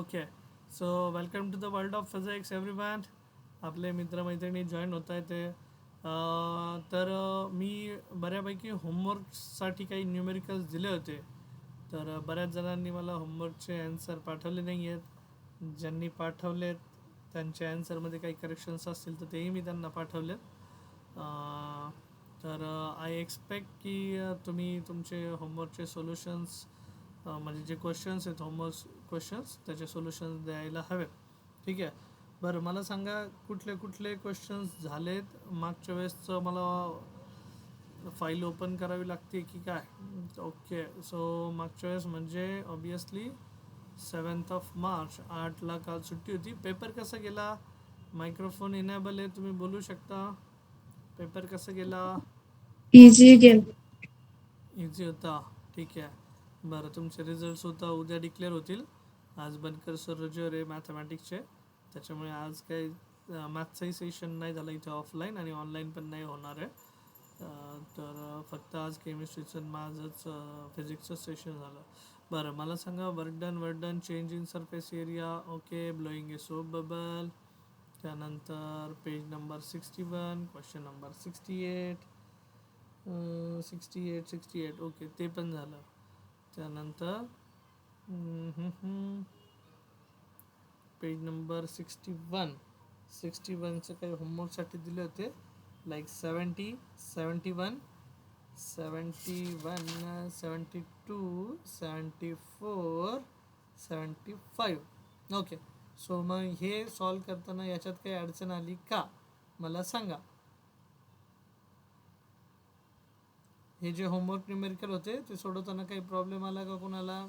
Okay. So welcome to the world of physics everyone. आपले मित्रमैत्रिणी join होत आहे ते मी बऱ्यापैकी होमवर्कसाठी काही न्यूमेरिकल्स दिले होते. तर बऱ्याच जणांनी मला होमवर्कचे ॲन्सर पाठवले नाही आहेत. ज्यांनी पाठवलेत त्यांच्या ॲन्सरमध्ये काही करेक्शन्स असतील तर तेही मी त्यांना पाठवलेत. तर आय एक्सपेक्ट की तुम्ही तुमचे होमवर्कचे सोल्युशन्स म्हणजे जे क्वेश्चन्स आहेत होमवर्क क्वेश्चन्स त्याचे सोल्युशन्स द्यायला हवेत. ठीक आहे. बरं मला सांगा कुठले कुठले क्वेश्चन्स झालेत मागच्या वेळेसचं. मला फाईल ओपन करावी लागते की काय? ओके. सो मागच्या वेळेस म्हणजे ऑब्वियसली 7 मार्च 8ला काल सुट्टी होती. पेपर कसा गेला? मायक्रोफोन इनेबल आहे, तुम्ही बोलू शकता. पेपर कसा गेला? Easy game. इझी होता. ठीक आहे. बरं तुमचे रिझल्ट्स होता उद्या डिक्लेअर होतील. आज बनकर सर रजेवर आहे मॅथमॅटिक्सचे, त्याच्यामुळे आज काही मॅथ्सचंही सेशन नाही झालं इथे ऑफलाईन आणि ऑनलाईन पण नाही होणार आहे. तर फक्त आज केमिस्ट्रीचं माझंच फिजिक्सचं सेशन झालं. बरं मला सांगा work done change in surface area. Okay. Blowing a soap bubble. त्यानंतर page number 61, question number 68, 68 okay ते पण झालं. त्यानंतर पेज नंबर 61चं काही होमवर्कसाठी दिले होते लाईक 71, 72, 74, 75. ओके. सो मग हे सॉल्व करताना याच्यात काही अडचण आली का मला सांगा. हे जे होमवर्क न्यूमेरिकल होते ते सोडवताना काही प्रॉब्लेम आला का कोणाला?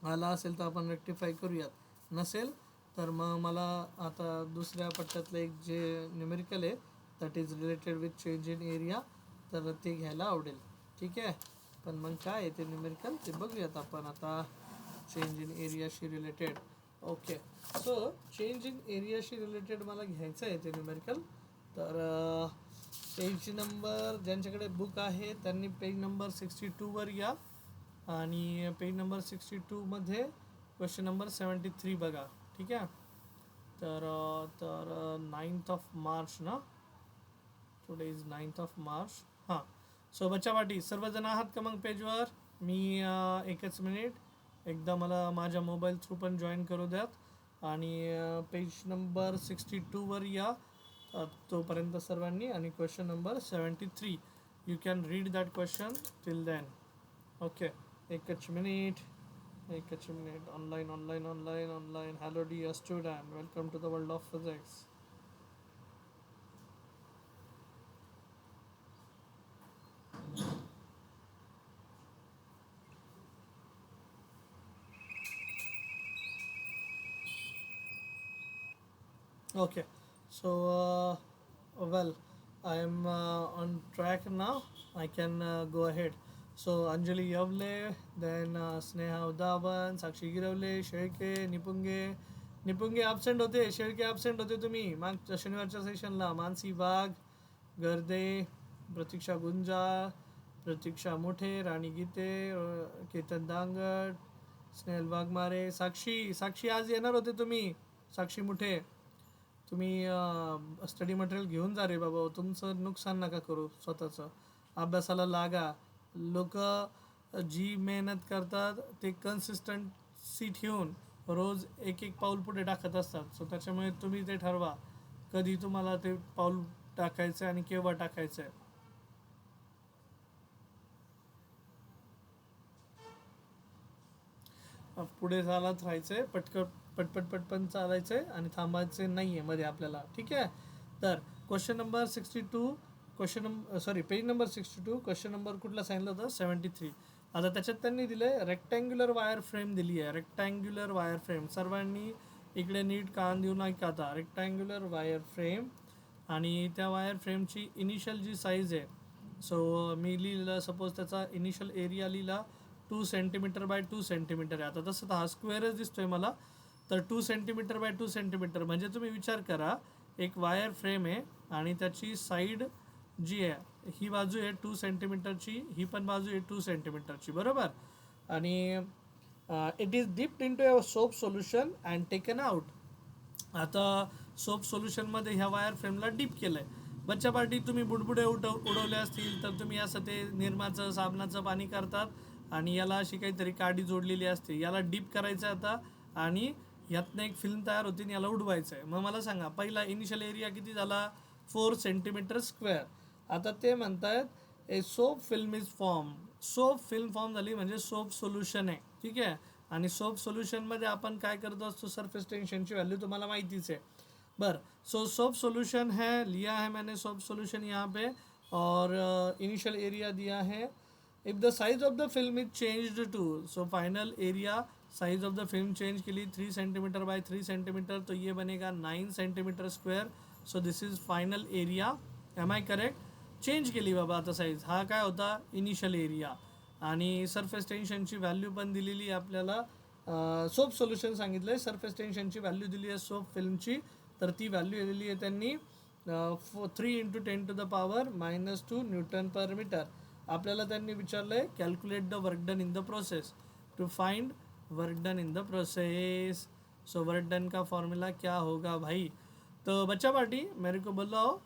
आला असेल तर आपण रेक्टिफाय करूयात, नसेल तर मग मला आता दुसऱ्या पट्ट्यातलं एक जे न्यूमेरिकल आहे that is related with change in area तर ते घ्यायला आवडेल. ठीक आहे. पण मग काय आहे ते न्यूमेरिकल ते बघूयात आपण आता. चेंज इन एरियाशी related. Okay. So change in एरियाशी रिलेटेड मला घ्यायचं आहे ते न्यूमेरिकल. तर पेज नंबर ज्यांच्याकडे बुक आहे त्यांनी पेज नंबर 62वर या आणि पेज नंबर 62मध्ये क्वेश्चन नंबर 73 बघा. ठीक आहे. तर 9 मार्च ना, टुडे इज 9 मार्च. हां. सो बच्चा पाटी सर्वजण आहात का मग पेजवर? मी एकच मिनिट एकदा मला माझ्या मोबाईल थ्रू पण जॉईन करू द्यात आणि पेज नंबर 62वर या तोपर्यंत सर्वांनी. आणि question number 73 you can read that question till then. Okay. एकच minute. Online. Hello dear student, welcome to the world of physics. Okay, so well, I am on track now. I can go ahead. So Anjali Yavle, then Sneha Udavan, Sakshi Giravle, Sherke, Nipunge absent होते, Shelke absent होते तुम्ही मागच्या शनिवारच्या सेशनला. मानसी वाघ, गर्दे, प्रतीक्षा गुंजाळ, प्रतीक्षा मोठे, राणी गीते, केतन दांगड, स्नेहल वाघमारे, साक्षी आज येणार होते तुम्ही. साक्षी मुठे तुम्ही स्टडी मटेरियल घेऊन जा रे बाबा. तुमचं नुकसान नका करू स्वतःचं. अभ्यासाला लागा. लोक जी मेहनत करतात ते कन्सिस्टन्सी ठेवून रोज एक एक पाऊल पुढे टाकत असतात. सो त्याच्यामुळे तुम्ही ते ठरवा कधी तुम्हाला ते पाऊल टाकायचं आहे आणि केव्हा टाकायचं आहे. पुढे चालत राहायचं आहे, पटपट चालायचं आहे आणि थांबायचे नाही आहे मध्ये आपल्याला. ठीक आहे. तर question number 62, page number 62, question number कुठला सांगितलं होतं? 73. आता त्याच्यात त्यांनी दिलं आहे रेक्टँग्युलर वायर फ्रेम दिली आहे. रेक्टँग्युलर वायर फ्रेम सर्वांनी इकडे नीट कान देऊन ऐका आता. रेक्टँग्युलर वायर फ्रेम आणि त्या वायर फ्रेमची इनिशियल जी साईज आहे. सो मी लिहिलं सपोज त्याचा इनिशियल एरिया लिहिला 2 सेंटीमीटर बाय 2 सेंटीमीटर आहे. आता तसं तर हा स्क्वेअरच दिसतोय मला. तर 2 सेंटीमीटर बाय 2 सेंटीमीटर म्हणजे तुम्ही विचार करा एक वायर फ्रेम आहे आणि त्याची साईड जी आहे ही बाजू आहे 2 सेंटीमीटरची, ही पण बाजू आहे 2 सेंटीमीटरची, बरोबर. आणि it is dipped into a soap solution and taken out. आता सोप सोल्युशनमध्ये ह्या वायर फ्रेमला डीप केलं आहे. बच्चा पार्टी तुम्ही बुडबुडे उडवले असतील तर तुम्ही असं ते निरमाचं साबणाचं पाणी करतात आणि याला अशी काहीतरी काडी जोडलेली असते. याला डीप करायचं आता आणि यातनं एक फिल्म तयार होती आणि याला उडवायचं आहे. मग मला सांगा पहिला इनिशियल एरिया किती झाला? 4 सेंटीमीटर स्क्वेअर. आता ते म्हणतायत a soap film is form. Soap film form झाली म्हणजे सोप सोल्युशन आहे. ठीक आहे. आणि सोप सोल्यूशनमध्ये आपण काय करत असतो? सरफेस टेंशनची व्हॅल्यू तुम्हाला माहितीच आहे. बरं, सो सोप सोल्यूशन है, लिया है मैंने सोप सोल्यूशन यहाँ पे, और इनिशियल एरिया दिया है. If the size of the film is changed to, so final area size of the film change के लिए 3 सेंटीमीटर बाय 3 सेंटीमीटर, तो ये बनेगा 9 centimetre square. So this is final area. Am I correct? Change केली बाबा आता size. हा काय होता? Initial area. आणि सरफेस टेन्शनची व्हॅल्यू पण दिलेली आहे आपल्याला. सोप सोल्युशन सांगितलं आहे, सरफेस टेन्शनची व्हॅल्यू दिली आहे सोप फिल्मची, तर ती व्हॅल्यू दिली आहे त्यांनी 3 इंटू 10⁻⁻² न्यूटन पर मीटर. आपल्याला त्यांनी विचारलं आहे calculate the work done in the process. To find work done in the process. So work done का फॉर्म्युला क्या होगा भाई? तो बच्चा पार्टी मेरे को बोलाओ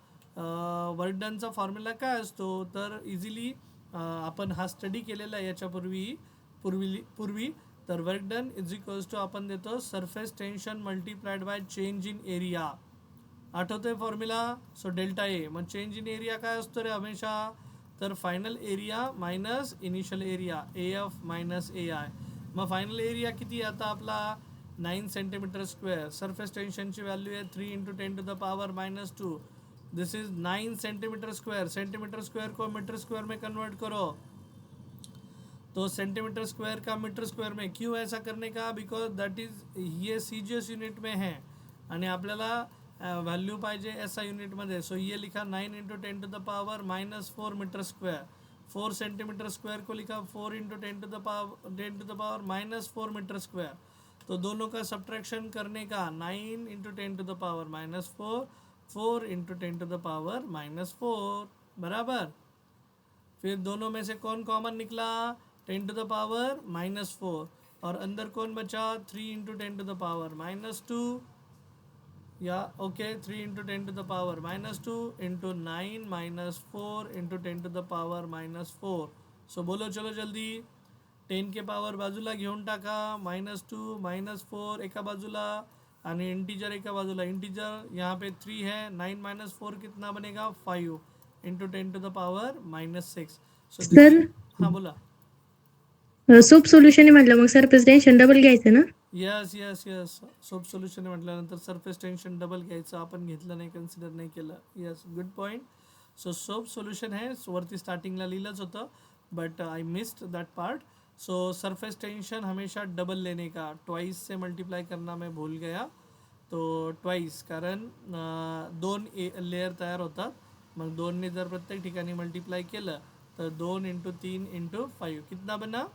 वर्क डनचा फॉर्म्युला काय असतो? तर इझिली आपण हा स्टडी केलेला आहे याच्यापूर्वी. तर work done is equals to आपण देतो surface tension multiplied by change in area. आठवतोय फॉर्म्युला? So delta A. मग चेंज इन एरिया काय असतो रे हमेशा? तर final area minus initial area, A F minus A I. मग फायनल एरिया किती आता आपला? 9 सेंटीमीटर स्क्वेअर. सरफेस टेन्शनची व्हॅल्यू आहे 3 into 10⁻⁻². This is 9 centimetre square. Centimetre square को मीटर स्क्वायर में कन्वर्ट करो, तो सेंटीमीटर स्क्वायर का मीटर स्क्वायर में. क्यों ऐसा करने का? बिकॉज दैट इज ये सीजीएस यूनिट में है आणि आपल्याला व्हॅल्यू पाहिजे एसआय युनिटमध्ये. सो ये लिखा 9 into 10⁻⁻4 metre square. 4 centimetre square को लिखा 4 इंटू 10⁻⁻4 मीटर स्क्वायर. तो दोनों का सब्ट्रैक्शन करने का 9 इंटू 10⁻⁻4, 4 इंटू 10⁻⁻4 बराबर. फिर दोनों में से कौन कॉमन निकला? 10⁻⁻4. और अंदर कौन बचा? 3 इंटू 10⁻⁻2. या okay 3 into 10⁻⁻2 into 9 minus 4 into 10⁻⁻4. So बोलो चलो जल्दी. 10 के पावर बाजूला घेऊन टाका. -2 -4 एका बाजूला आणि इंटीजर एका बाजूला. इंटीजर यहाँ पे 3 है. 9 माइनस 4 कितना बनेगा? 5 इंटू 10⁻⁻6. सो सर हाँ बोला. सोप सोल्युशन म्हटलं मग सरफेस टेन्शन डबल घ्यायचं ना? Yes yes yes. Soap solution म्हटल्यानंतर सरफेस टेन्शन डबल घ्यायचं. आपण घेतलं नाही, कन्सिडर नाही केलं. Yes, good point. So soap solution है वरती स्टार्टिंगला लिहिलंच होतं, but I missed that part. So surface tension हमेशा डबल लेने का. ट्वाइस से मल्टीप्लाई करना मैं भूल गया, तो ट्वाइस, कारण 2 लेयर तयार होतात. मग 2ने जर प्रत्येक ठिकाणी मल्टीप्लाई केलं तर 2 इंटू 3 इंटू 5 कितना बना?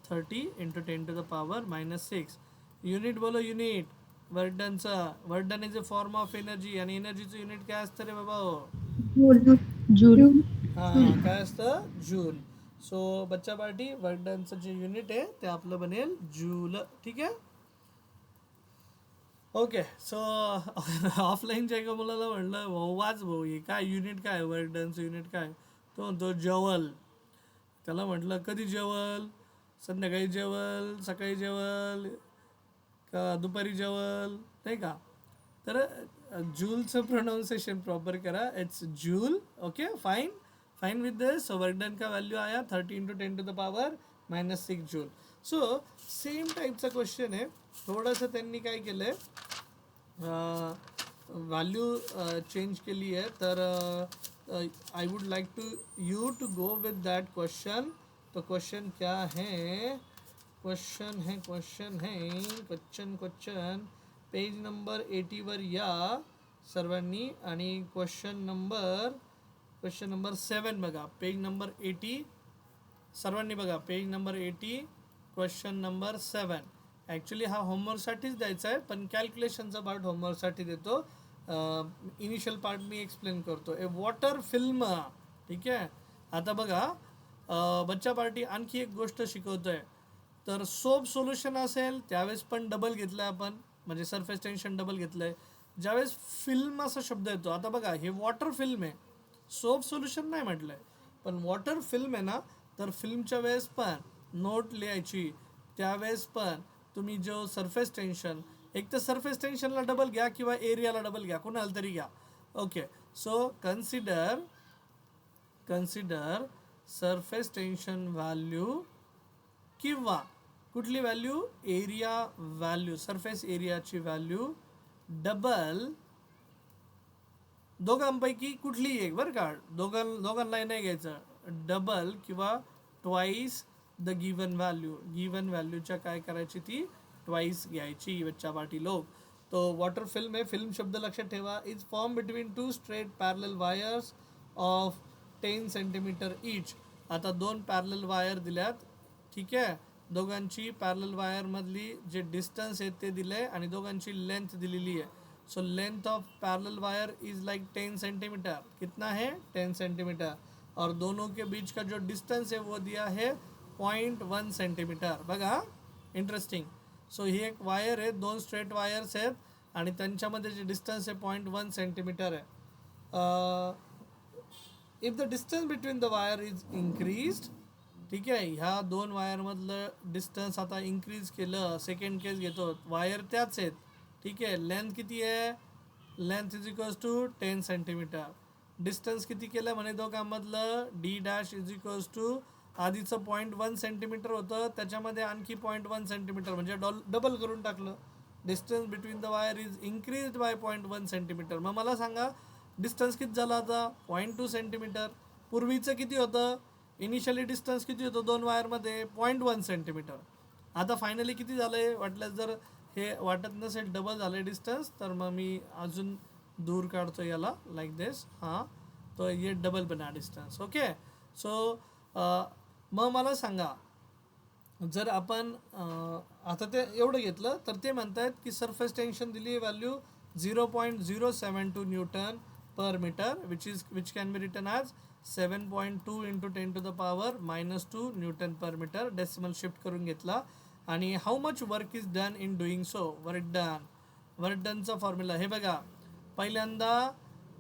30 इंटू 10⁻⁻6. युनिट बोलो युनिट. वर्क डनचा. Work done is a form of energy आणि एनर्जीचं युनिट काय असतं रे बाबा? जूल. हां, काय असतं? जूल. सो बच्चा पार्टी वर्क डनचं जे युनिट आहे ते आपलं बनेल जूल. ठीक आहे. ओके. सो ऑफलाईनच्या एका मुलाला म्हणलं भाऊ वाच भाऊ हे काय युनिट काय वर्क डनचं युनिट काय? तो म्हणतो जेवल. त्याला म्हटलं कधी जेवल? संध्याकाळी जेवल, सकाळी जेवल का दुपारी जेवल, नाही का? तर जूलचं प्रोनाउन्सिएशन प्रॉपर करा. It's joule. Okay fine. Fine with this. So work done का व्हॅल्यू आया 30 इंटू 10⁻⁻6 जूल. सो सेम टाईपचा क्वेश्चन आहे. थोडंसं त्यांनी काय केलं आहे, व्हॅल्यू चेंज केली आहे. तर I would like to go with that question. तो क्वेश्चन क्या है? क्वेश्चन पेज नंबर 80 वर या सर्वांनी आणि क्वेश्चन नंबर 7 बघा. पेज नंबर 80 सर्वांनी बघा. Page number 80 question number 7. Actually हा होमवर्कसाठीच द्यायचा आहे, पण कॅल्क्युलेशनचा पार्ट होमवर्कसाठी देतो. इनिशियल पार्ट मी एक्सप्लेन करतो. ए वॉटर फिल्म. ठीक आहे. आता बघा बच्चा पार्टी आणखी एक गोष्ट शिकवतो आहे. तर सोप सोल्युशन असेल त्यावेळेस पण डबल घेतलं आपण, म्हणजे सरफेस टेन्शन डबल घेतलं आहे. ज्यावेळेस फिल्म असा शब्द येतो, आता बघा हे वॉटर फिल्म आहे, सोप सोल्युशन नाही म्हटलं आहे, पण वॉटर फिल्म आहे ना, तर फिल्मच्या वेळेस पण नोट लिहायची. त्यावेळेस पण तुम्ही जो सरफेस टेन्शन, एक तर सरफेस टेन्शनला डबल घ्या किंवा एरियाला डबल घ्या, कुणाला तरी घ्या. Okay, so consider surface tension value किंवा कुठली व्हॅल्यू, एरिया व्हॅल्यू, सरफेस एरियाची व्हॅल्यू डबल, दोघांपैकी कुठली एक बरं का, दोघांनाही नाही घ्यायचं, डबल किंवा ट्वाईस द गिवन व्हॅल्यूच्या काय करायची, ती ट्वाईस घ्यायची बच्चा पाटी लोक. तो वॉटर फिल्म आहे, फिल्म शब्द लक्षात ठेवा, is form between two straight parallel wires of 10 centimetre each. आता दोन पॅरलल वायर दिल्यात, ठीक आहे, दोघांची पॅरलल वायरमधली जे डिस्टन्स आहे ते दिले आणि दोघांची लेंथ दिलेली आहे. So length of parallel wire is like 10 centimetre. कितना है? 10 सेंटीमीटर. और दोनों के बीच का जो डिस्टेंस है वो दिया है 0.1 सेंटीमीटर. बघा, इंटरेस्टिंग. सो ही एक वायर आहे, दोन स्ट्रेट वायर्स आहेत आणि त्यांच्यामध्ये जे डिस्टन्स आहे 0.1 सेंटीमीटर आहे. If the distance between the wire is increased, ठीक आहे, ह्या दोन वायरमधलं डिस्टन्स आता इंक्रीज केलं, सेकंड केस घेतो, वायर त्याच आहेत, ठीक आहे, लेंथ किती आहे, length is equals to 10 centimetre. Distance किती केलं म्हणे दोघांमधलं, D dash is equals to आधीचं 0.1 सेंटीमीटर होतं, त्याच्यामध्ये आणखी 0.1 सेंटीमीटर म्हणजे डबल करून टाकलं. Distance between the wire is increased by 0.1 centimetre. मग मला सांगा डिस्टन्स किती झाला आता, 0.2 सेंटीमीटर. पूर्वीचं किती होतं, इनिशियली डिस्टन्स किती होतं दोन वायरमध्ये, 0.1 सेंटीमीटर. आता फायनली किती झालं आहे, वाटल्यास जर हे वाटत नसेल डबल झालं आहे डिस्टन्स, तर मग मी अजून दूर काढतो याला लाईक दिस. हां, तो ये डबल बना डिस्टन्स. ओके, सो मग मला सांगा, जर आपण आता ते एवढं घेतलं तर ते म्हणतात की सरफेस टेन्शन दिली आहे value 0.072 newton per metre, which can be written as 7.2 into 10 to the power -2 newton per metre. Decimal shift करून घेतला. आणि how much work is done in doing so, work डनचा फॉर्म्युला हे बघा. पहिल्यांदा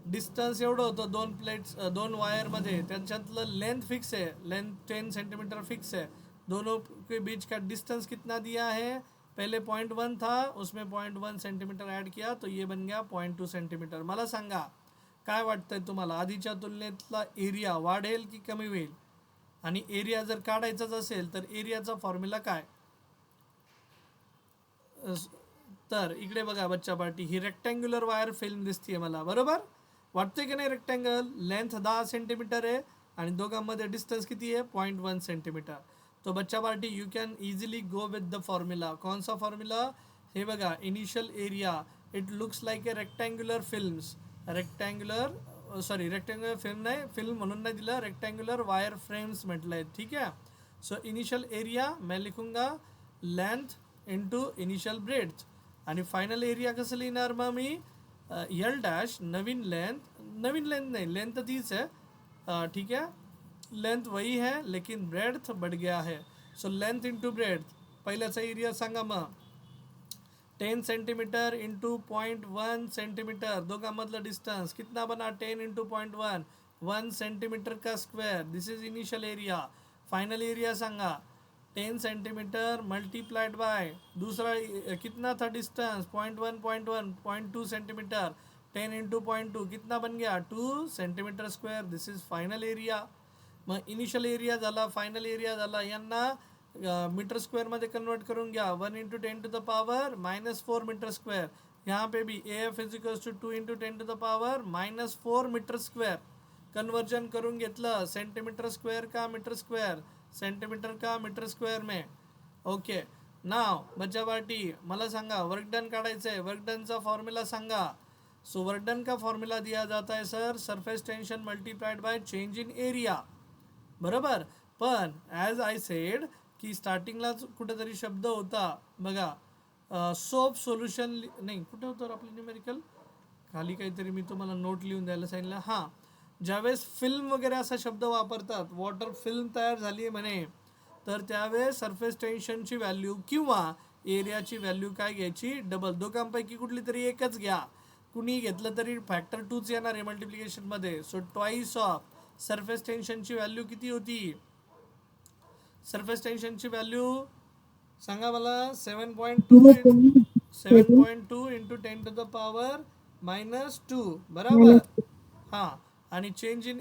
डिस्टन्स एवढं होतं दोन प्लेट्स, दोन वायरमध्ये, त्यांच्यातलं लेंथ फिक्स है, लेंथ 10 सेंटीमीटर फिक्स है. दोनों के बीच का डिस्टेंस कितना दिया है, पहले 0.1 था, उसमें 0.1 सेंटीमीटर ऐड किया तो ये बन गया 0.2 सेंटीमीटर. मला सांगा काय वाटतंय तुम्हाला, आधीच्या तुलनेतला एरिया वाढेल की कमी होईल? आणि एरिया जर काढायचाच असेल तर एरियाचा फॉर्म्युला काय? तर इकडे बघा बच्चा पार्टी, ही रेक्टँग्युलर वायर फिल्म दिसतीये मला, बरोबर वाटते की नाही? रेक्टँगल, लेंथ 10 सेंटीमीटर आहे आणि दोघांमध्ये डिस्टन्स किती आहे, 0.1 सेंटीमीटर. तो बच्चा party you can easily go with the formula. कौन सा फॉर्म्युला? हे बघा, initial area, it looks like a rectangular films, rectangular film नाही, फिल्म म्हणून नाही दिलं, रेक्टँग्युलर वायर फ्रेम्स म्हटलं आहे, ठीक आहे. सो इनिशियल एरिया मैं लिखूंगा लेंथ इंटू इनिशियल ब्रेड्थ, आणि फायनल एरिया कसं लिहिणार मग मी, एल डॅश नवीन लेंथ नहीं, लेंथ तीच है, ठीक है, लेंथ वही है लेकिन ब्रेड्थ बढ़ गया है. सो लेंथ इंटू ब्रेड्थ, पहिल्याचा एरिया सांगा मग, 10 सेंटीमीटर इंटू 0.1 सेंटीमीटर, दोघांमधलं डिस्टन्स कितना बना, 10 इंटू 0.1, 1 सेंटीमीटर का square, this is initial area. Final area सांगा, 10 सेंटीमीटर मल्टीप्लाइड बाय दूसरा कितना था डिस्टेंस, 0.1 0.2 सेंटीमीटर, 10 इंटू 0.2 कितना बन गया, 2 centimetre square. This is final area. मग इनिशियल एरिया झाला, फायनल एरिया झाला, यांना मीटर स्क्वेअरमध्ये कन्वर्ट करून घ्या, 1 into 10 to the power -4 metre square. यहाँ पे भी AF is equals to 2 into 10 to the power -4 metre square. Conversion करून घेतलं, सेंटीमीटर स्क्वेअर का मीटर स्क्वेअर, सेंटीमीटर का मीटर स्क्वेअर में. ओके, नाव बच्चा पार्टी मला सांगा, वर्क डन काढायचं आहे, वर्क डनचा फॉर्म्युला सांगा. सो वर्क डन का फॉर्म्युला दिया जाता है sir, surface tension multiplied by change in area, बरोबर. पण ॲज आय सेड की स्टार्टिंगलाच कुठेतरी शब्द होता बघा, सोप सोल्युशन नाही, कुठे होतं आपलं न्यूमेरिकल, खाली काहीतरी मी तुम्हाला नोट लिहून द्यायला सांगितलं. ज्यावेळेस फिल्म वगैरे असा शब्द वापरतात, वॉटर फिल्म तयार झाली म्हणे, तर त्यावेळेस सरफेस टेन्शनची व्हॅल्यू किंवा एरियाची व्हॅल्यू काय घ्यायची, डबल. दोघांपैकी कुठली तरी एकच घ्या. कुणी घेतलं तरी फॅक्टर 2च येणार आहे मल्टिप्लिकेशनमध्ये. सो ट्वाईस ऑफ सरफेस टेन्शनची व्हॅल्यू किती होती? सरफेस टेन्शनची व्हॅल्यू सांगा मला. 7.2 इंटू 10⁻⁻², बराबर. हां, आणि change in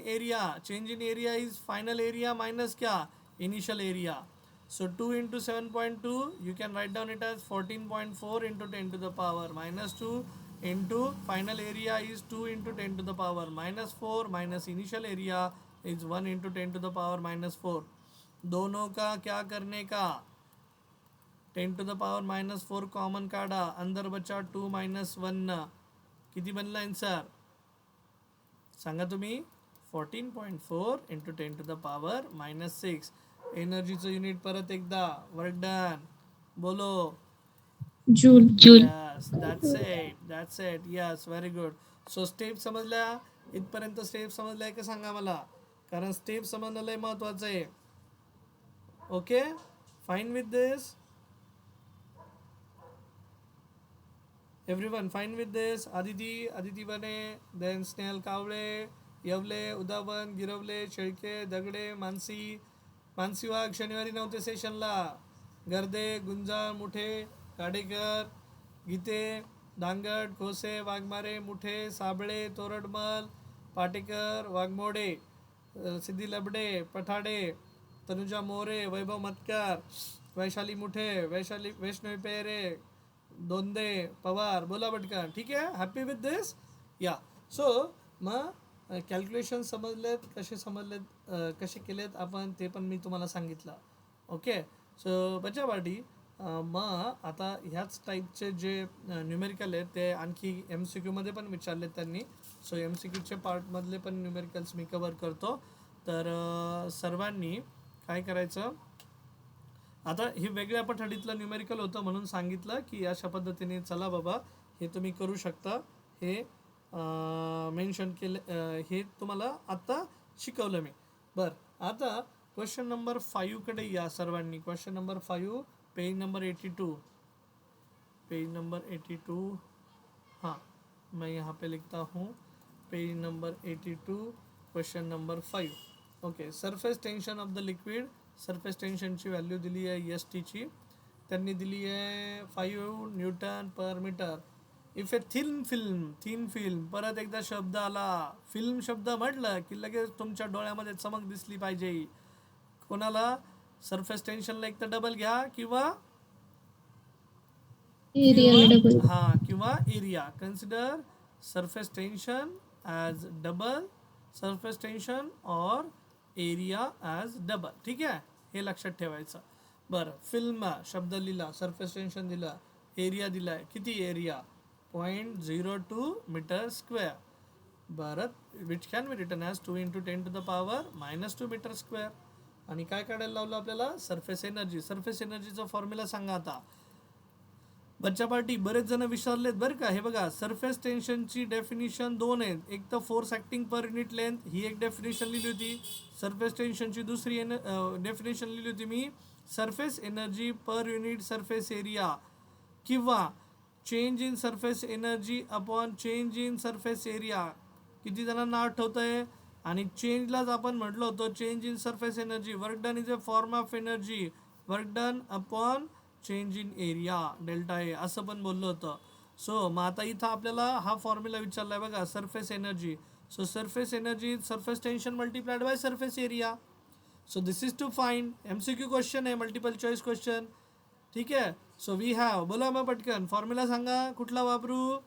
area is final area minus क्या, initial area. So 2 into 7.2 you can write down it as 14.4 into 10⁻², into final area is 2 into 10⁻⁻4 minus initial area is 1 into 10⁻⁻4. दोनों का क्या करने का, 10⁻⁻4 कॉमन काढा, अंदर बचा 2 माइनस 1. किती बनला आन्सर सांगा तुम्ही. 14.4 इंटू 10⁻⁻6. एनर्जीचं युनिट परत एकदा, वर्क डन, बोलो. Joule. Yes, that's it. Yes, very good. So step समजल्या इथपर्यंत? स्टेप समजल्या का सांगा मला, कारण स्टेप समजणं लय महत्वाचं आहे. Okay, fine with this everyone, fine with this. Aditi Bane, then Snehal Kawale, Yewale, Udavan, Girwale, Shelke, दगडे, मानसी वाघ शनिवारी नव्हते सेशनला. गर्दे, गुंजाळ, मुठे, काडेकर, गीते, दांगड, खोसे, वाघमारे, मुठे, साबळे, तोरडमल, पाटेकर, वाघमोडे, सिद्धी लबडे, पठाडे, तनुजा मोरे, वैभव मतकर, वैशाली मुठे, वैष्णवी पेरे, दोंदे, पवार. बोला पटकन. ठीक आहे, हॅपी विथ दिस. या, सो मग कॅल्क्युलेशन समजलेत, कसे केलेत आपण ते पण मी तुम्हाला सांगितलं. ओके, सो बच्चा पार्टी, मग आता ह्याच टाईपचे जे न्यूमेरिकल आहेत ते आणखी MCQ मध्ये पण विचारलेत त्यांनी. सो MCQचे पार्टमधले पण न्यूमेरिकल्स मी कवर करतो. तर सर्वांनी काय करायचं, आता हे वेगळ्या पठडीतलं न्यूमेरिकल होतं म्हणून सांगितलं की अशा पद्धतीने चला बाबा हे तुम्ही करू शकता. हे मेन्शन केलं, हे तुम्हाला आत्ता शिकवलं मी. बरं, आता क्वेश्चन नंबर 5 कडे या सर्वांनी. Question number 5, page number 82. हाँ, मैं यहाँ पे लिखता हूँ page number 82, question number 5. Okay, surface tension of the liquid. Surface टेन्शनची व्हॅल्यू दिली आहे ST ची. त्यांनी दिली आहे 5 newton per metre. If a thin film, परत एकदा शब्द आला, फिल्म शब्द म्हटलं की लगेच तुमच्या डोळ्यामध्ये चमक दिसली पाहिजे. कोणाला? सरफेस टेन्शनला एक तर डबल घ्या किंवा area. Consider surface tension as double surface tension और एरिया ॲज डबल. ठीक आहे, हे लक्षात ठेवायचं. बरं, फिल्म शब्द लिहिला, सरफेस टेन्शन दिला, एरिया दिलाय. किती एरिया? 0.02 metre square. बरं, which can be written as 2 into 10⁻⁻2 metre square. आणि काय काढायला लावलं आपल्याला? Surface energy. सरफेस एनर्जीचा फॉर्म्युला सांगा आता. बच्चा पार्टी, बरेच जण विचारलेत बरं का. हे बघा, सरफेस टेन्शनची डेफिनिशन 2 आहेत. एक तर force acting per unit length, ही एक डेफिनेशन लिहिली होती. सरफेस टेन्शनची दुसरी डेफिनेशन लिहिली होती मी, surface energy per unit surface area, किंवा change in surface energy upon change in surface area. किती जणांना आठवत आहे? आणि चेंजलाच आपण म्हटलं होतं change in surface energy, work done is a form of energy, work done upon change in area, delta A, असं पण बोललं होतं. सो मग आता इथं आपल्याला हा फॉर्म्युला विचारला आहे बघा, surface energy. So surface energy surface tension multiplied by surface area. So this is to find. MCQ question आहे, मल्टिपल चॉईस क्वेश्चन. ठीक आहे, सो वी हॅव, बोला मग पटकन फॉर्म्युला सांगा कुठला वापरू.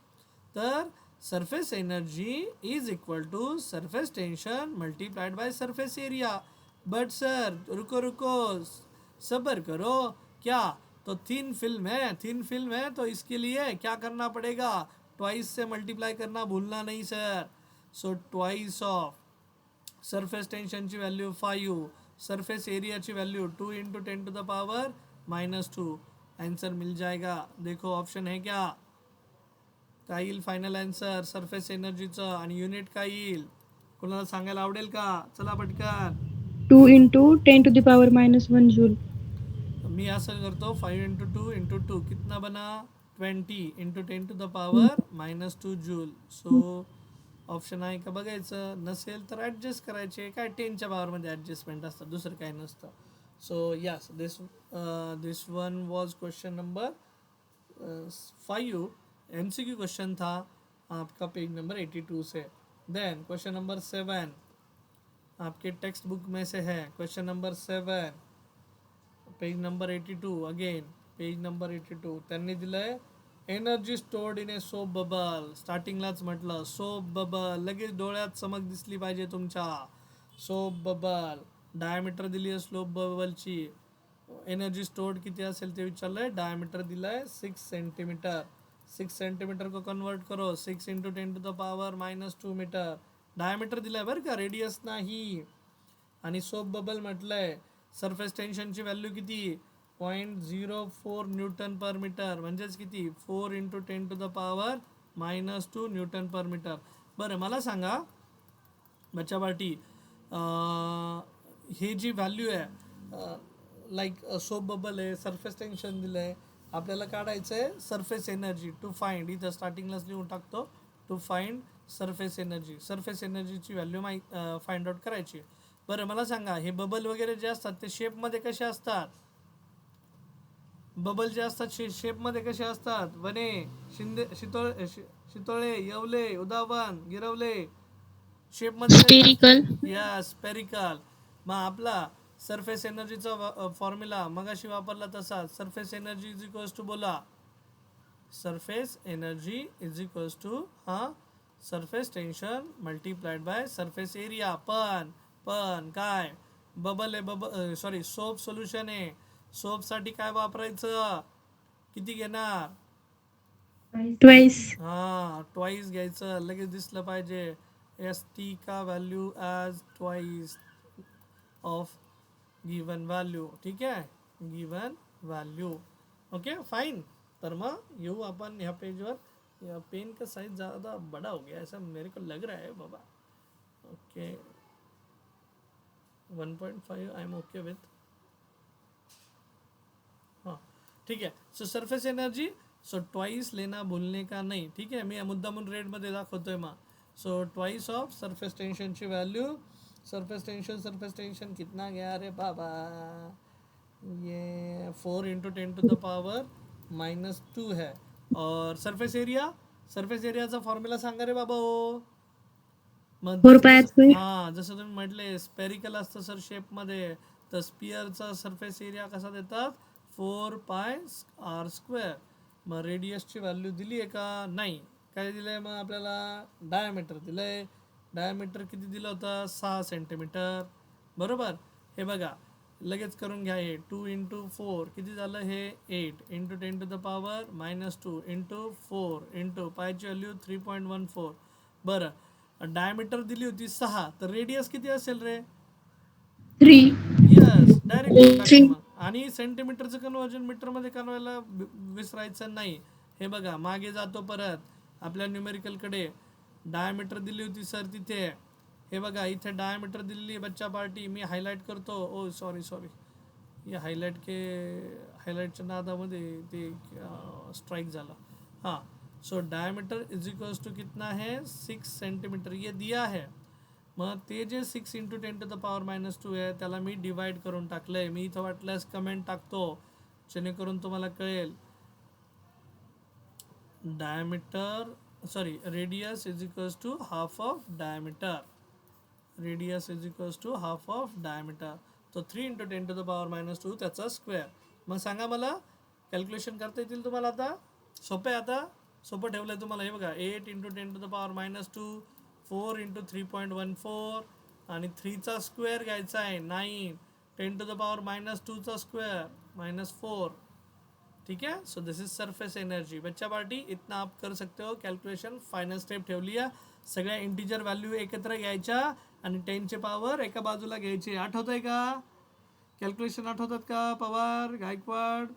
तर surface energy is equal to surface tension multiplied by surface area. But sir रुको सब्र करो. क्या? तो थिन फिल्म है तो इसके लिए क्या करना पड़ेगा? ट्वाइस से मल्टीप्लाई करना भूलना नहीं sir. So twice of surface टेंशनची व्हॅल्यू 5, सरफेस एरियाची व्हॅल्यू 2 इंटू 10⁻⁻2. आंसर मिल जाएगा. देखो ऑप्शन है क्या? काय येईल फायनल आन्सर सरफेस एनर्जीचं, आणि युनिट काय येईल? कोणाला सांगायला आवडेल का? चला पटकन. 2 into 10⁻⁻1 जूल. मी असं करतो 5 into 2 into 2 कितना बना 20 into 10⁻⁻2 जूल. सो ऑप्शन आहे का बघायचं, नसेल तर ॲडजस्ट करायचे. काय 10च्या पावरमध्ये ॲडजस्टमेंट असतं, दुसरं काही नसतं. So yes this one was question number 5. MCQ question था आपका पेज नंबर 82 से. देन क्वेश्चन नंबर 7 आपके टेक्स्ट बुक में से है. Question number 7 page number 82 again page number 82. त्यांनी दिलंय energy stored in a soap bubble. स्टार्टिंगलाच म्हटलं सोप बबल, लगेच डोळ्यात चमक दिसली पाहिजे तुमच्या. सोप बबल डायमीटर दिली आहे स्लोप बबलची. एनर्जी स्टोर्ड किती असेल ते विचारलंय. डायमीटर दिलाय 6 सेंटीमीटर. 6 सेंटीमीटर को कन्वर्ट करो 6 into 10⁻⁻2 मीटर. डायमीटर दिलाय बरं का, रेडियस नाही. आणि सोप बबल म्हटलंय सरफेस टेन्शनची व्हॅल्यू किती 0.04 न्यूटन पर मीटर, म्हणजेच किती 4 into 10⁻⁻2 न्यूटन पर मीटर. बरं मला सांगा बच्चा पार्टी, हे जी व्हॅल्यू आहे लाईक सोप बबल आहे, सरफेस टेन्शन दिलं आहे, आपल्याला काढायचं आहे सरफेस एनर्जी. टू फाइंड, इथं स्टार्टिंगलाच लिहून टाकतो, to find surface energy. Surface एनर्जीची व्हॅल्यू फाइंड आउट करायची. बरं मला सांगा हे बबल वगैरे जे असतात ते शेपमध्ये कसे असतात. बबल जे असतात शेपमध्ये कसे असतात. वने शिंदे शितोळे येवले उदावन गिरवले शेपमध्ये Spherical. या स्पेरिकल. मग आपला सरफेस एनर्जीचा फॉर्म्युला मगाशी वापरला तसा. Surface energy is equals to बोला, surface energy is equals to surface tension multiplied by surface area. पण काय बबल आहे, सॉरी सोप सोल्युशन आहे. सोपसाठी काय वापरायचं, किती घेणार. Twice. ट्वाईस घ्यायचं, लगेच दिसलं पाहिजे. ST का value as twice of given value. ठीक आहे, गिवन व्हॅल्यू. Okay fine. तर मग येऊ आपण ह्या पेजवर. या पेन का साइज ज़्यादा बड़ा हो गया ऐसा मेरे को लग रहा है बाबा. Okay 1.5 I am okay with. हाँ ठीक है. So surface energy, so twice लेना भूलने का नहीं. ठीक है, मी मुद्दामून रेडमध्ये दाखवतोय मग. सो ट्वाइस ऑफ सरफेस टेन्शनची व्हॅल्यू. सरफेस टेन्शन कितना गया रे बाबा, ये 4 into 10⁻⁻2 है. और सरफेस एरियाचा फॉर्म्युला सांगा रे बाबा हो. मग 4πr². जसं तुम्ही म्हटले स्पेरिकल असतं सर शेपमध्ये, तर स्पिअरचा सरफेस एरिया कसा देतात 4πr². मग रेडियसची व्हॅल्यू दिली आहे का नाही. काय दिलं आहे मग आपल्याला, डायमीटर दिलं आहे. डायमीटर किती दिलं होतं 6 सेंटीमीटर. बरोबर. हे बघा लगेच करून घ्या. हे 2 into 4 किती झालं, हे 8 into 10⁻⁻2 into 4 into पायची व्हॅल्यू 3.14. बरं डायमीटर दिली होती 6, तर रेडियस किती असेल रे. 3. यस डायरेक्ट टाका 3. मग. आणि सेंटीमीटरचं कन्वर्जन मीटरमध्ये करायला विसरायचं नाही. हे बघा मागे जातो परत आपल्या न्यूमेरिकलकडे. डायमीटर दिली होती सर तिथे. हे बघा इथे डायमीटर दिलेली बच्चा पार्टी. मी हायलाईट करतो. ओ सॉरी ये हायलाईटच्या नादामध्ये ते स्ट्राइक झाला. हाँ so diameter is equals to कितना है 6 सेंटीमीटर ये दिया है. मग ते जे 6 into 10⁻⁻2 आहे त्याला मी डिवाइड करून टाकलंय. मी इथं वाटल्यास कमेंट टाकतो जेणेकरून तुम्हाला कळेल. Diameter sorry radius is equals to half of diameter. Radius is equals to half of diameter. तो 3 into 10⁻⁻2 त्याचा स्क्वेअर. मग सांगा मला कॅल्क्युलेशन करता येतील तुम्हाला. आता सोपं आहे, आता सोपं ठेवलं आहे तुम्हाला. हे बघा 8 into 10⁻⁻2 4 into 3.14 आणि 3चा स्क्वेअर घ्यायचा आहे 9 10⁻⁻2चा स्क्वेअर -4. ठीक है. So this is surface energy. बच्चा पार्टी इतना आप कर सकते हो कैलकुलेशन. फायनल स्टेप ठेवली आहे. सगळ्या इंटिजर व्हॅल्यू एकत्र घ्यायच्या आणि 10चे पॉवर एका बाजूला घ्यायचे. आठवतंय का कॅल्क्युलेशन, आठवतात का. पवार गायकवाड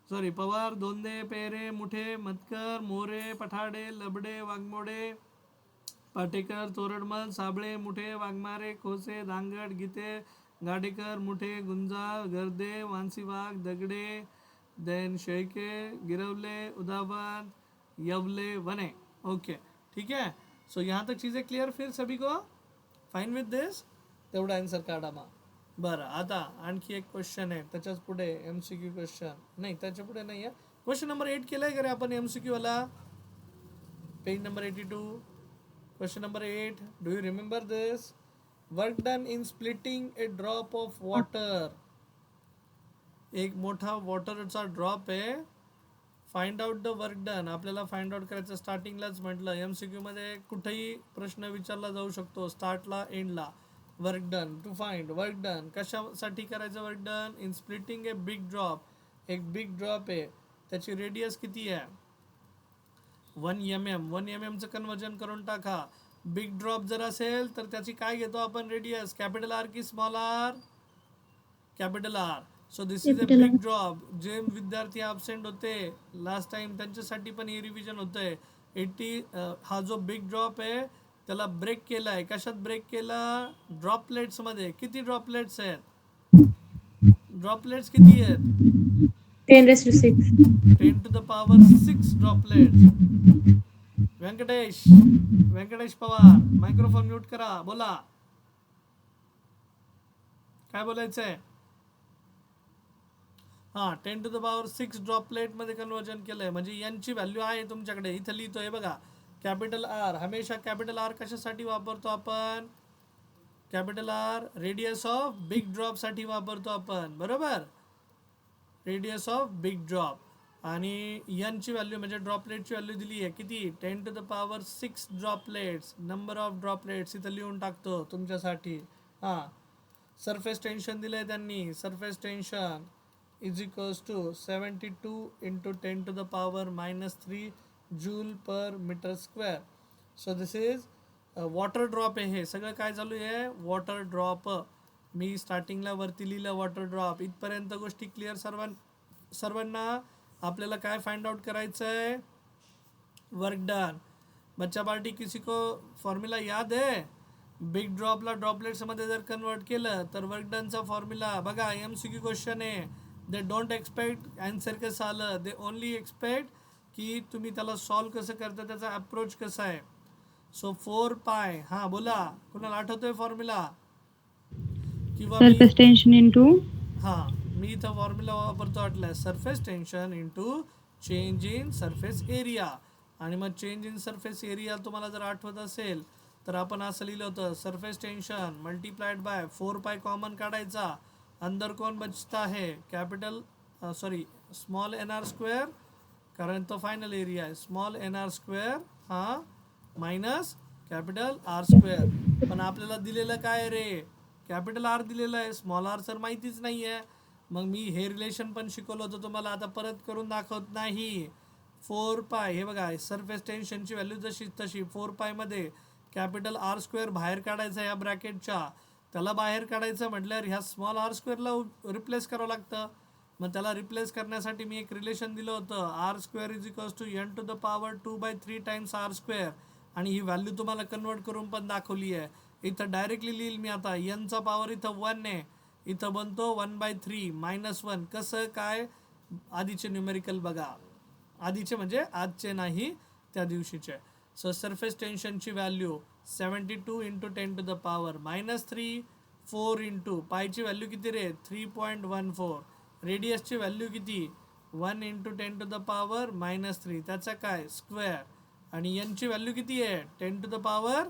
सॉरी पवार दोंदे पेरे मुठे मतकर मोरे पठाडे लबडे वाघमोडे पाटेकर तोरडमल साबळे मुठे वाघमारे खोसे धांगड गीते गाडेकर, मुठे, गुंजाळ, गर्दे, वांसीवाग, दगडे, देन शेळके, गिरवले, उदाबाद, यवले, वने. ओके, ठीक है. सो यहाँ तक चीज़ें क्लियर फिर सभी को? फाईन विथ दिस? तेवढा आन्सर काढा मग. बरं, आता आणखी एक क्वेश्चन आहे, त्याच्याच पुढे MCQ क्वेश्चन नाही, त्याच्या पुढे नाही आहे. क्वेश्चन नंबर 8 केलाय का रे आपण MCQ वाला? Page number 82. Question number 8. Do you remember this? Work done in splitting A drop of water. एक मोठा वॉटरचा ड्रॉप आहे. Find out the work done. आपल्याला फाइंड आउट करायचं. स्टार्टिंगलाच म्हटलं MCQ मध्ये कुठेही प्रश्न विचारला जाऊ शकतो, स्टार्टला एंडला. Work done, to find work done. कशासाठी करायचं work done? In splitting a big drop. एक बिग ड्रॉप आहे, त्याची रेडियस किती आहे? 1 mm. 1 mm चं कन्वर्जन करून टाका. बिग ड्रॉप जर असेल तर त्याची काय घेतो आपण रेडियस? कॅपिटल आर की small R? Capital R. So this is a Capital big R. Drop. जे विद्यार्थी ॲबसेंट होते लास्ट टाइम त्यांच्यासाठी पण ही रिव्हिजन होतंय. 80 हा जो बिग ड्रॉप आहे त्याला ब्रेक केला आहे. कशात ब्रेक केला? ड्रॉपलेट्समध्ये. किती ड्रॉपलेट्स आहेत? ड्रॉपलेट्स किती आहेत? 10⁻⁶. 10 to the power 6 droplets. Venkatesh Pawar, microphone mute करा, बोला काय बोलायचंय. हां, 10 to the power 6 ड्रॉपलेट मध्ये कन्वर्जन केलंय. म्हणजे यांची व्हॅल्यू आहे तुमच्याकडे, इथं लिहितोय बघा. Capital R. हमेशा कॅपिटल आर कशासाठी वापरतो आपण? Capital R radius of big drop साठी वापरतो आपण, बरोबर. Radius of big drop. आणि यांची व्हॅल्यू म्हणजे ड्रॉपलेटची व्हॅल्यू दिली आहे किती? 10 to the power 6 droplets. Number of droplets इथं लिहून टाकतो तुमच्यासाठी. हां, सरफेस टेन्शन दिलंय त्यांनी. Surface tension is equals to 72 into 10 to the power -3 joule per metre square. So this is water drop आहे. हे सगळं काय चालू आहे? Water drop. मी स्टार्टिंगला वरती लिहिलं वॉटर ड्रॉप. इथपर्यंत गोष्टी क्लिअर सर्वांना? आपल्याला काय फाइंड आउट करायचं आहे? Work done. बच्चा पार्टी किसी को फॉर्म्युला याद है? बिग ड्रॉपला ड्रॉपलेट्समध्ये जर कन्वर्ट केलं तर वर्क डनचा फॉर्म्युला बघा. MCQ क्वेश्चन आहे. दे डोंट एक्सपेक्ट आन्सर कसं आलं, दे ओनली एक्सपेक्ट की तुम्ही त्याला सॉल्व कसं करता, त्याचा अप्रोच कसा आहे. सो 4π. हां बोला, कुणाला आठवतोय फॉर्म्युला? किंवा मी Surface tension into हां, मी इथं फॉर्म्युला वापरतो वाटलं. Surface tension into change in surface area. आणि मग चेंज इन सरफेस एरिया तुम्हाला जर आठवत असेल तर आपण असं लिहिलं होतं, surface tension multiplied by 4π. Common काढायचा. अंदर कोण बचता है? कॅपिटल स्मॉल NR स्क्वेअर, कारण तो फायनल एरिया आहे. स्मॉल NR स्क्वेअर हा मायनस कॅपिटल आर स्क्वेअर. पण आपल्याला दिलेलं काय रे? कॅपिटल आर दिलेलं आहे, स्मॉल आर सर माहितीच नाही आहे. मग मी हे रिलेशन पण शिकवलं होतं तुम्हाला, आता परत करून दाखवत नाही. 4π. हे बघा, सरफेस टेन्शनची व्हॅल्यू जशी तशी 4π मध्ये कॅपिटल आर स्क्वेअर बाहेर काढायचा या ब्रॅकेटच्या. त्याला बाहेर काढायचं म्हटल्यावर ह्या स्मॉल आर स्क्वेअरला रिप्लेस करावं लागतं. मग त्याला रिप्लेस करण्यासाठी मी एक रिलेशन दिलं होतं, R square is equals to n to the power 2/3 times R square. आणि ही व्हॅल्यू तुम्हाला कन्वर्ट करून पण दाखवली आहे. इथं डायरेक्टली लिहिल मी आता. nचा पॉवर इथं 1 आहे, इथं बनतो 1/3 -1. कसं काय? आधीचे न्यूमेरिकल बघा. आधीचे म्हणजे आजचे नाही, त्या दिवशीचे. सो सरफेस टेन्शनची value 72 into 10 to the power -3. 4 into पायची व्हॅल्यू किती रे? 3.14. रेडियसची व्हॅल्यू किती? 1 इंटू 10 to the power -3. त्याचा काय? स्क्वेअर. आणि यांची व्हॅल्यू किती आहे? 10 to the power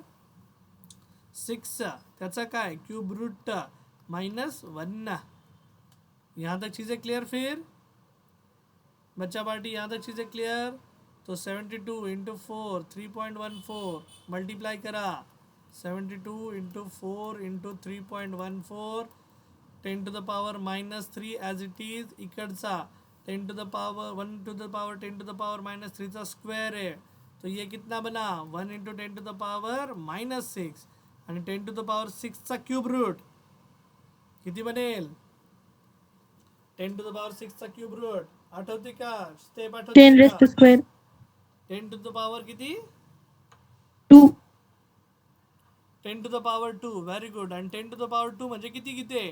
6. त्याचा काय? Cube root -1. यहाँ तक चीज़ें क्लियर फिर बच्चा पार्टी? यहाँ तक चीज़ें क्लियर? तो 72 इंटू 4 3.14 मल्टीप्लाई करा. 72 into 4 into 3.14 10 to the power -3 as it is. इकडचा 10 to the power 1 to the power 10 to the power -3 चा स्क्वेअर आहे. तो ये कितना बना? 1 इंटू 10 to the power -6. आणि 10 to the power 6 चा क्यूब रूट किती बनेल? 10 to the power 6 चा क्यूब रूट आठवते का? स्टेप आठवते 10⁻² का? 10 to the power किती? 2. 10 to the power 2. Very good. आणि 10 to the power 2 म्हणजे किती किती?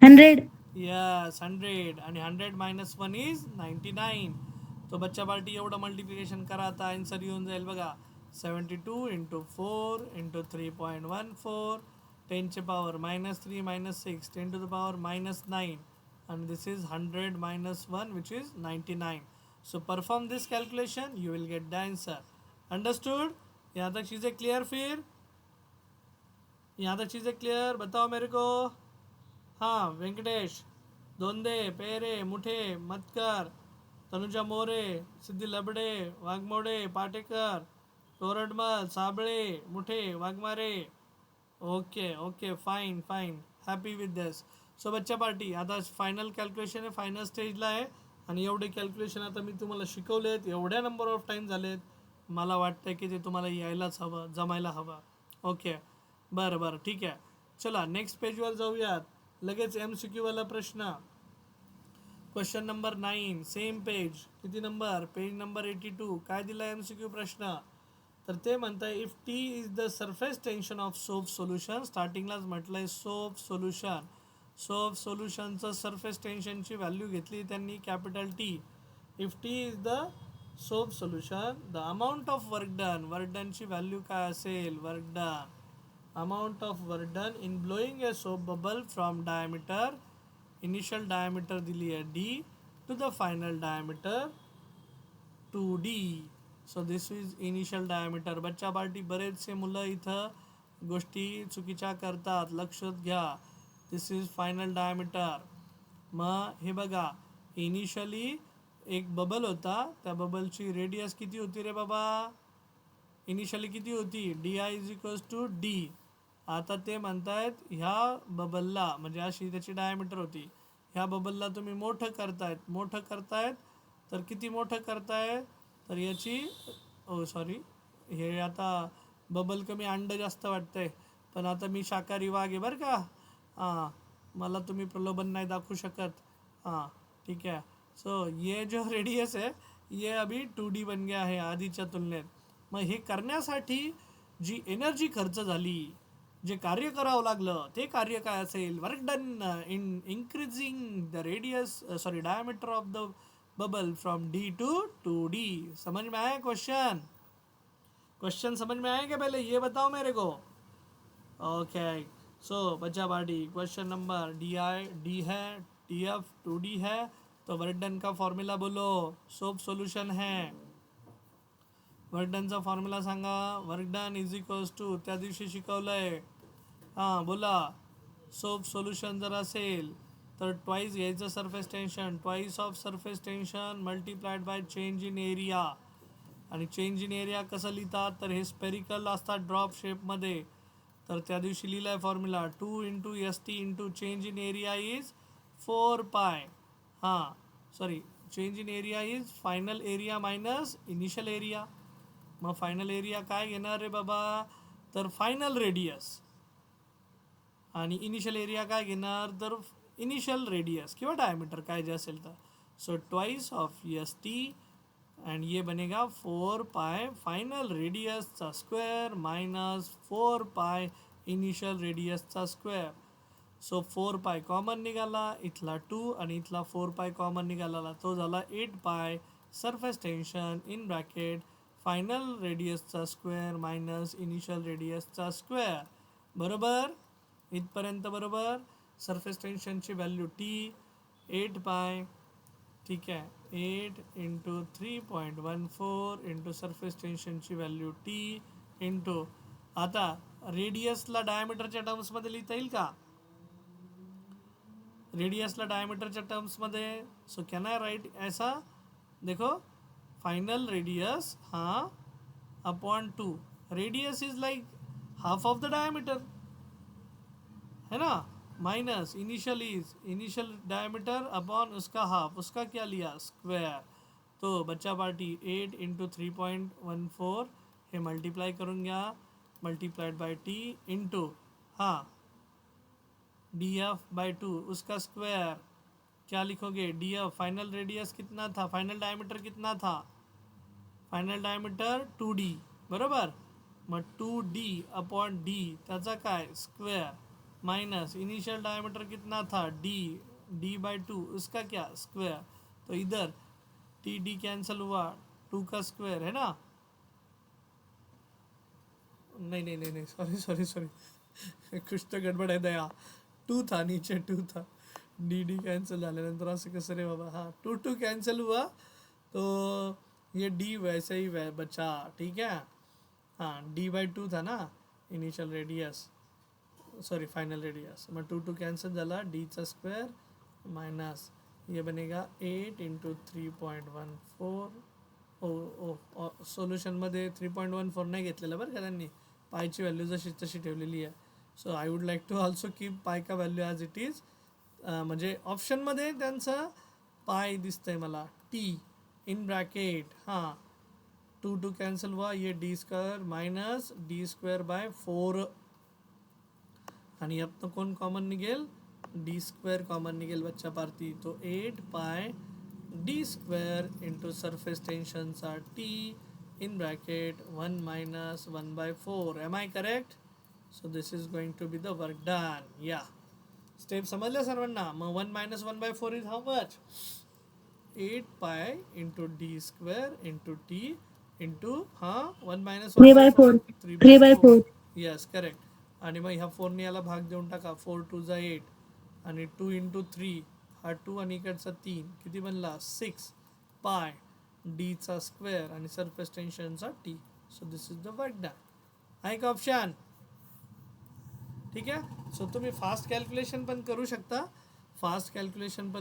100. यस 100. आणि 100 मायनस 1 इज 99. तो बच्चा पार्टी एवढं मल्टिप्लिकेशन करा, आता आन्सर येऊन जाईल बघा. 72 into 4 into 3.14, 10चे power -3 -6, 10 to the power -9, and this is 100 minus 1, which is 99. So perform this calculation, you will get the answer. Understood? यहाँ तक चीज़ें क्लियर? फिर यहाँ तक चीज़ें क्लियर? बताओ मेरे को. हाँ Venkatesh, Donde, Pere, Muthe, Matkar, Tanuja More, Siddhi Labade, Waghmode, Patekar, Toradmal, Sable, Muthe, Waghmare. Okay okay, fine fine, happy with this. So बच्चा पार्टी आता फायनल कॅल्क्युलेशन आहे, फायनल स्टेजला आहे. आणि एवढे कॅल्क्युलेशन आता मी तुम्हाला शिकवलेत, एवढ्या नंबर ऑफ टाईम झालेत, मला वाटतं की ते तुम्हाला यायलाच हवं, जमायला हवं. ओके बरं बरं ठीक आहे. चला नेक्स्ट पेजवर जाऊयात. लगेच MCQ वाला प्रश्न. Question number 9, same page. किती नंबर? Page number 82. काय दिला MCQ प्रश्न? तर ते म्हणताय if T is the surface tension of soap solution. स्टार्टिंगलाच म्हटलंय सोप सोल्युशन. सोप सोल्युशनचं सरफेस टेन्शनची व्हॅल्यू घेतली त्यांनी capital T. If T is the soap solution, the amount of work done. Work डनची व्हॅल्यू काय असेल? Work done, amount of work done in blowing a soap bubble from diameter. Initial diameter दिली आहे D to the final diameter 2D. So this is initial diameter. बच्चा party बरेचसे मुलं इथं गोष्टी चुकीच्या करतात, लक्षात घ्या. This is final diameter. मग हे बघा, इनिशियली एक बबल होता, त्या बबलची रेडियस किती होती रे बाबा? इनिशियली किती होती? DI is equals to D. आता ते म्हणतायत ह्या बबलला, म्हणजे अशी त्याची डायमीटर होती, ह्या बबलला तुम्ही मोठं करतायत. तर किती मोठं करताय? तर याची सॉरी, हे आता बबल कमी अंड जास्त वाटतंय, पण आता मी शाकाहारी वाघ आहे बरं का. हां, मला तुम्ही प्रलोभन नाही दाखवू शकत. हां ठीक आहे. सो ये जो रेडियस है ये अभी 2D बन गया है आधीच्या तुलनेत. मग हे करण्यासाठी जी एनर्जी खर्च झाली, जे कार्य करावं लागलं, ते कार्य काय असेल? Work done in increasing the radius diameter of the bubble from D to 2D. समझ में आया क्वेश्चन समझ में आया क्या? पहले ये बताओ मेरे को. ओके सो बच्चा पार्टी, क्वेश्चन नंबर D है, TF 2D है, तो वर्क डन का फॉर्म्युला बोलो. सोप सोल्यूशन है, वर्क डनचा फॉर्म्युला सांगा. Work done is equals to, त्या दिवशी शिकवलंय. हां बोला. सोप सोल्युशन जर असेल तर ट्वाईस घ्यायचं surface tension, twice of surface tension multiplied bye change in area. आणि चेंज इन एरिया कसं लिहितात? तर हे स्पेरिकल असतात ड्रॉप शेपमध्ये. तर त्या दिवशी लिहिलाय formula 2 into ST into change in area is 4π. हां sorry, change in area is final area minus initial area. मग फायनल एरिया काय घेणार रे बाबा? तर फायनल रेडियस. आणि इनिशियल एरिया काय घेणार? तर इनिशियल रेडियस किंवा डायमीटर काय जे असेल तर. So twice of ST and ये बनेगा 4π फाइनल रेडियसचा स्क्वेअर मायनस 4π इनिशियल रेडियसचा स्क्वेअर. सो 4π कॉमन निघाला, इथला 2 आणि इथला 4π कॉमन निघाला, तो झाला 8π surface tension in bracket final रेडियसचा स्क्वेअर मायनस इनिशियल रेडियसचा स्क्वेअर. बरोबर इथपर्यंत? बरोबर. सरफेस टेन्शनची व्हॅल्यू T 8π. ठीक आहे, 8 इंटू 3.14 इंटू सरफेस टेन्शनची व्हॅल्यू T इंटू, आता रेडियसला डायमीटरच्या टर्म्समध्ये लिहिता येईल का? रेडियसला डायमीटरच्या टर्म्समध्ये. सो कॅन आय राइट ऐसा? देखो फाइनल रेडियस हाँ upon 2. Radius is like half of the diameter है ना, माइनस इनिशियल डायमीटर अपॉन उसका हाफ, उसका क्या लिया? स्क्वेअर. तो बच्चा पार्टी 8 इंटू 3.14 हे मल्टीप्लाई करून घ्या, मल्टीप्लाइड बाय T इंटू हाँ DF बाय 2 उसका स्क्वायर. क्या लिखोगे? DF फाइनल रेडियस कितना था? फाइनल डायमीटर कितना था? फाइनल डायमीटर 2D बरोबर. मग 2d/d त्याचा chi square minus initial diameter कितना था d/2 उसका क्या स्क्वायर. तो इधर टी कैंसिल हुआ 2 का स्क्वायर है ना. नहीं नहीं नहीं नहीं सॉरी सॉरी सॉरी कुछ तो गडबड है दया. 2 था नीचे 2 था. डी कैंसिल झाल्यानंतर असं कसं रे बाबा. हाँ 2 कैंसिल हुआ तो ये डी वैसे ही बचा. ठीक है. हाँ d/2 था ना initial radius sorry final radius. मग 2 कॅन्सल झाला डीचा स्क्वेअर मायनस ये बनेगा 8 × 3.14. ओ ओ सोल्युशनमध्ये 3.14 नाही घेतलेलं बरं का त्यांनी. पायची व्हॅल्यू जशी तशी ठेवलेली आहे. So I would like to also keep pi का व्हॅल्यू ॲज इट इज. म्हणजे ऑप्शनमध्ये त्यांचं पाय दिसतंय मला टी इन ब्रॅकेट. हां 2 कॅन्सल हुआ ये d² माइनस d²/4 आणि यातनं कोण कॉमन निघेल d² कॉमन निघेल बच्चा पार्टी. तो 8πd² इंटू सरफेस टेन्शनचा t in bracket 1 - 1/4. Am I correct. So this is going to be the work done. या स्टेप समजल्या सर्वांना. मग 1 - 1/4 is how much 8π into d² into t into 1 - 1/4 3/4. 3/4. Yes correct. आणि मग ह्या 4ने याला भाग देऊन टाका. 4 × 2 = 8 आणि 2 × 3 हा 2 आणि इकडचा 3 किती बनला 6 पाय डीचा स्क्वेअर आणि सरफेस टेन्शनचा T. So this is the work done. आहे का ऑप्शन. ठीक आहे. सो तुम्ही फास्ट कॅल्क्युलेशन पण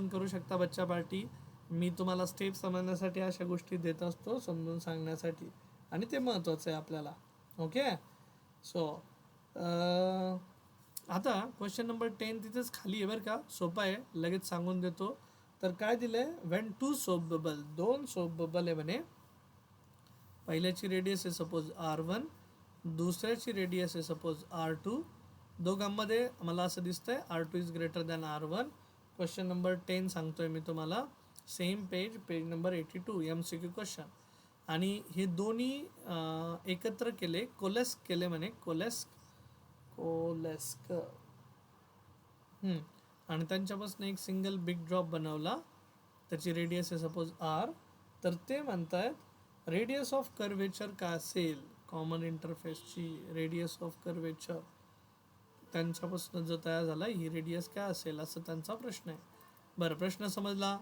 करू शकता बच्चा पार्टी. मी तुम्हाला स्टेप समजण्यासाठी अशा गोष्टी देत असतो समजून सांगण्यासाठी आणि ते महत्त्वाचं आहे आपल्याला. ओके. सो आता क्वेश्चन नंबर 10 तिथेच खाली आहे बरं का. सोपा आहे लगेच सांगून देतो. तर काय दिलं आहे Wien 2 soap bubble 2 soap bubble आहे म्हणे. पहिल्याची रेडियस आहे सपोज R1 दुसऱ्याची रेडियस आहे सपोज R2. दोघांमध्ये मला असं दिसतंय R2 is greater than R1. Question number 10 सांगतोय मी तुम्हाला. Same page number 82 MCQ question. आणि हे दोन्ही एकत्र केले कोलेस्क केले म्हणे कोलेस्क आणि त्यांच्यापासून एक सिंगल बिग ड्रॉप बनवला. त्याची रेडियस आहे सपोज R. तर ते म्हणतायत रेडियस ऑफ कर्वेचर काय असेल. कॉमन इंटरफेसची रेडियस ऑफ कर्वेचर त्यांच्यापासून जो तयार झाला ही रेडियस काय असेल असं त्यांचा प्रश्न आहे. बरं प्रश्न समजला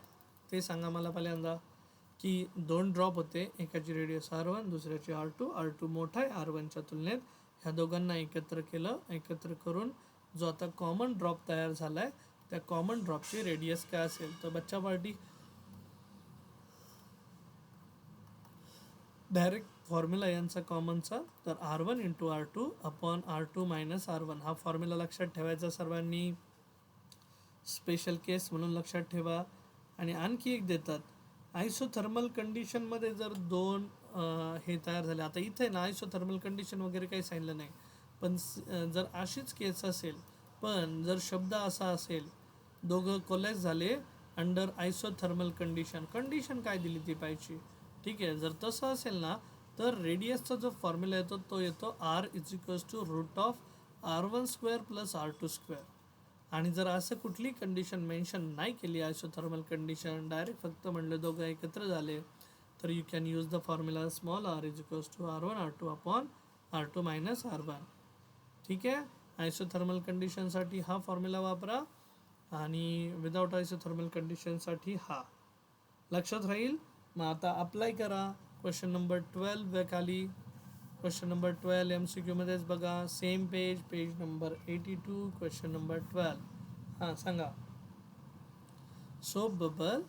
ते सांगा मला पहिल्यांदा. की 2 ड्रॉप होते. एकाची रेडियस R1 दुसऱ्याची R2 मोठा आहे R1च्या तुलनेत. ह्या दोघांना एकत्र केलं. एकत्र करून जो आता कॉमन ड्रॉप तयार झाला आहे त्या कॉमन ड्रॉपची रेडियस काय असेल. तर बच्चा पार्टी डायरेक्ट फॉर्म्युला यांचा कॉमनचा. तर R1 × R2 upon R2 - R1 हा फॉर्म्युला लक्षात ठेवायचा सर्वांनी. स्पेशल केस म्हणून लक्षात ठेवा. आणि आणखी एक देतात आयसोथर्मल कंडिशनमध्ये जर 2 हे तयार झाले. आता इथे ना आयसोथर्मल कंडिशन वगैरे काही सांगितलं नाही. पण जर अशीच केस असेल पण जर शब्द असा असेल दोघं कोलॅप्स झाले अंडर आयसोथर्मल कंडिशन काय दिली ती पाहिजे. ठीक आहे. जर तसं असेल ना तर रेडियसचा जो फॉर्म्युला येतो तो येतो R = √R1² + R2². आणि जर असं कुठली कंडिशन मेन्शन नाही केली आयसोथर्मल कंडिशन डायरेक्ट फक्त म्हणलं दोघं एकत्र झाले तर you can use the formula small r = R1R2 upon R2 - R1. ठीक आहे. आयसोथर्मल कंडिशनसाठी हा फॉर्म्युला वापरा आणि विदाउट आयसोथर्मल कंडिशनसाठी हा. लक्षात राहील. मग आता अप्लाय करा. क्वेश्चन नंबर 12 खाली. क्वेश्चन नंबर 12 MCQ मध्येच बघा. Same page number 82 question number 12. हां सांगा. Soap bubble.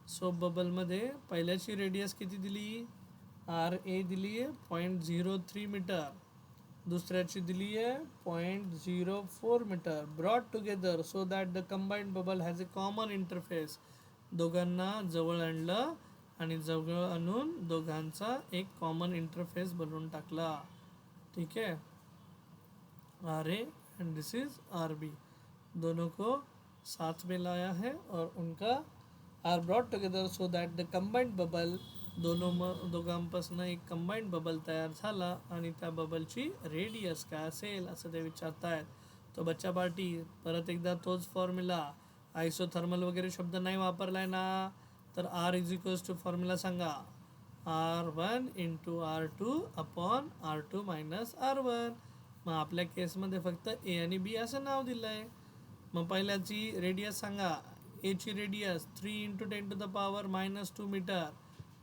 सोप बबलमध्ये पहिल्याची रेडियस किती दिली RA दिली आहे 0.03 मीटर. दुसऱ्याची दिली आहे 0.04 metre. Brought together so that the combined bubble has a common interface. दोघांना जवळ आणलं आणि जवळ आणून दोघांचा एक कॉमन इंटरफेस बनवून टाकला. ठीक है. RA and this is RB. दोनों को साथ में लाया है और उनका are brought together so that the combined bubble दोघांपासून एक कंबाईंड बबल तयार झाला आणि त्या बबलची रेडियस काय असेल असं ते विचारतायत. तो बच्चा पार्टी परत एकदा तोच फॉर्म्युला, आयसोथर्मल वगैरे शब्द नाही वापरलाय ना, तर R is equals to formula सांगा, R1 into R2 upon R2 minus R1. मग आपल्या केसमध्ये फक्त ए आणि बी असं नाव दिलं आहे. मग पहिल्याची रेडियस सांगा, एची radius 3 into 10 to the power -2 metre,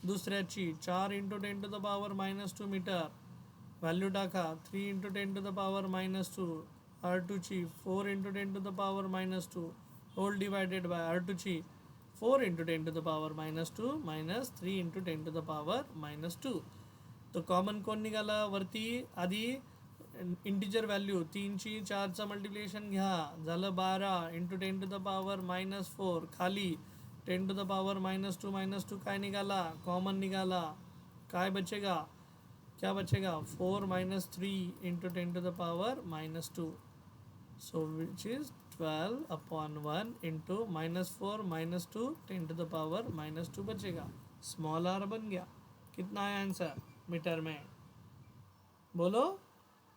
दुसऱ्याची 4 into 10 to the power -2 metre, value टाका 3 इंटू 10 टू द पॉवर -2, R2ची 4 into 10 to the power -2 whole divided by R2ची 4 इंटू 10 टू द पॉवर -2 मायनस 3 इंटू 10 टू द पॉवर -2. तो common कोण निघाला वरती, आधी इंटिजर व्हॅल्यू 3ची 4चं मल्टिप्लिकेशन घ्या, झालं 12 इंटू 10 टू द पॉवर -4, खाली 10 टू द पॉवर -2 काय निघाला, कॉमन निघाला, काय बचेगा, क्या बचेगा 4 minus 3 into 10 to the power -2, so which is 12 upon 1 into -4 -2 10 to the power -2 बचेगा. स्मॉल आर बन गया. कितना है आंसर मीटर में, बोलो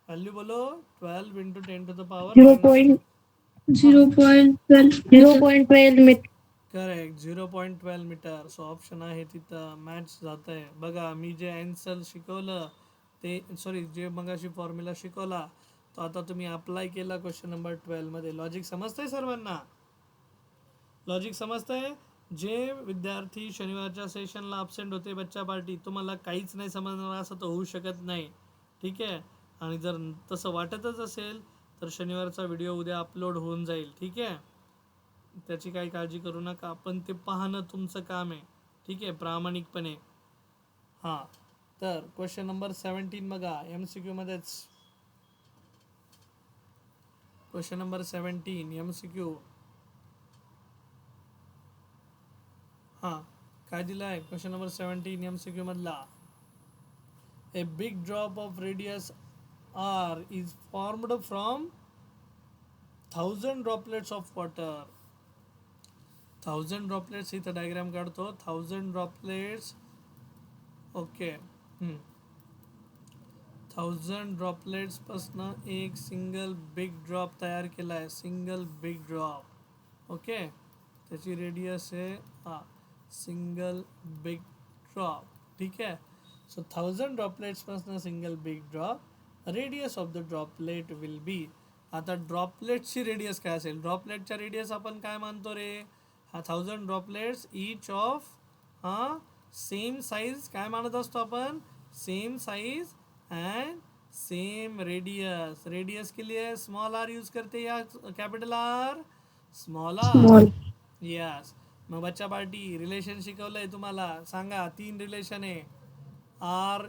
वैल्यू बोलो, 12 into 10 to the power 0.12 metre. Correct 0.12 metre. So option आहे तिथं मॅच जात आहे. बघा मी जे आन्सर शिकवलं ते, सॉरी जे मगाशी फॉर्म्युला शिकवला तो आता तुम्ही अप्लाय केला क्वेश्चन नंबर 12मध्ये. लॉजिक समजतंय सर्वांना, लॉजिक समजतंय. जे विद्यार्थी शनिवारच्या सेशनला अब्सेंट होते बच्चा पार्टी, तुम्हाला काहीच नाही समजणार असं तर होऊ शकत नाही, ठीक आहे. आणि जर तसं वाटतच असेल तर शनिवारचा व्हिडिओ उद्या अपलोड होऊन जाईल, ठीक आहे. त्याची काही काळजी करू नका, पण ते पाहणं तुमचं काम आहे, ठीक आहे, प्रामाणिकपणे. हां, तर क्वेश्चन नंबर 17 बघा, MCQ मध्येच. Question number 17 MCQ. हां, काय दिलं आहे क्वेश्चन नंबर 17 MCQ मधला. ए big drop of radius R is formed from 1000 droplets of water. 1000 droplets, इथं डायग्राम काढतो, 1000 ड्रॉपलेट्स, ओके. 1000 ड्रॉपलेट्स पासनं एक सिंगल बिग ड्रॉप तयार केला आहे, सिंगल बिग ड्रॉप, ओके. त्याची रेडियस आहे सिंगल बिग ड्रॉप, ठीक आहे. सो 1000 ड्रॉपलेट्स पासनं single big drop, radius of the droplet will be. आता ड्रॉपलेटची रेडियस काय असेल, ड्रॉपलेटच्या रेडियस आपण काय मानतो रे, 1000 droplets each of same size, काय मानत असतो आपण, same size and same radius. Radius के लिए स्मॉल आर यूज करते या capital R, small R, yes. मग बच्चा पार्टी रिलेशन शिकवलंय तुम्हाला, सांगा 3 रिलेशन आहे. R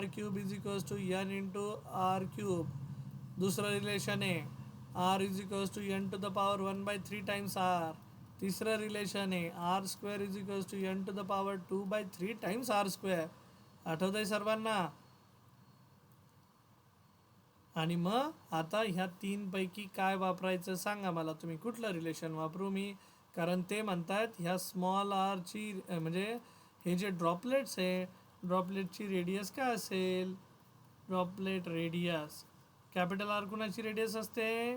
cube is equals to N into R cube. दुसरं रिलेशन आहे R is equals to N to the power 1/3 times R. तिसरं रिलेशन आहे R square is equals to N to the power 2/3 times R square. आठवतंय सर्वांना. आणि मग आता ह्या 3 पैकी काय वापरायचं सांगा मला तुम्ही, कुठलं रिलेशन वापरू मी, कारण ते म्हणतात ह्या स्मॉल आरची म्हणजे हे जे ड्रॉपलेट्स आहे, ड्रॉपलेटची रेडियस काय असेल, ड्रॉपलेट रेडियस, कॅपिटल आर कुणाची रेडियस असते,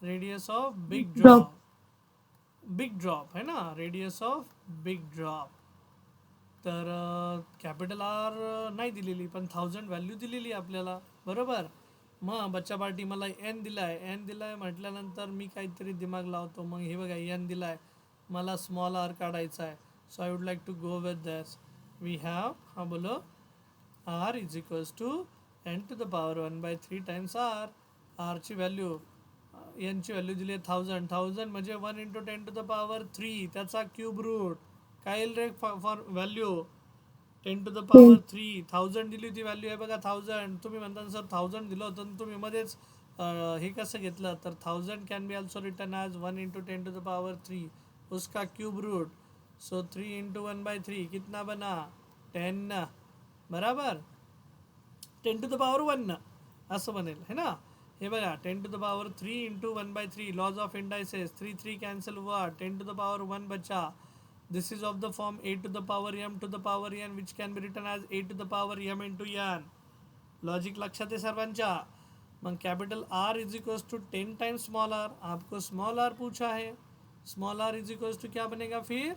radius of big drop, big drop है ना, रेडियस ऑफ बिग ड्रॉप. तर कॅपिटल आर नाही दिलेली, पण 1000 व्हॅल्यू दिलेली आपल्याला, बरोबर. मग बच्चा पार्टी मला एन दिलाय, एन दिलाय म्हटल्यानंतर मी काहीतरी दिमाग लावतो. मग हे बघा एन दिलाय, मला स्मॉल आर काढायचा आहे. So I would like to go with this. We have, हां बोलो, R is equals to N to the power 1/3 times R. आरची व्हॅल्यू, एनची व्हॅल्यू दिली आहे 1000 म्हणजे 1 इंटू 10 टू द पॉवर 3, त्याचा क्यूब रूट. काय येईल रे for value, 10 to the power 3. 1000 दिली होती व्हॅल्यू आहे बघा 1000. तुम्ही म्हणता सर 1000 दिलं होतं, तुम्ही मध्येच हे कसं घेतलं, तर 1000 can be also return as 1 into 10 to the power 3, उसका क्यूब रूट. सो 3 इंटू 1/3 कितना बना, 10 ना, बराबर, 10 टू द पॉवर 1 ना, असं बनेल है ना. हे बघा 10 to the power 3 into 1/3, laws of indices, 3 cancel हुआ, 10 टू द पॉवर 1 बचा. This is of the form a to the power m to the power n which can be written as a to the power m into n. Logic लक्षात है सर्वांच्या. मग capital R is equals to 10 times small R. आपको small R पूछा है. Small R is equals to क्या बनेगा फिर?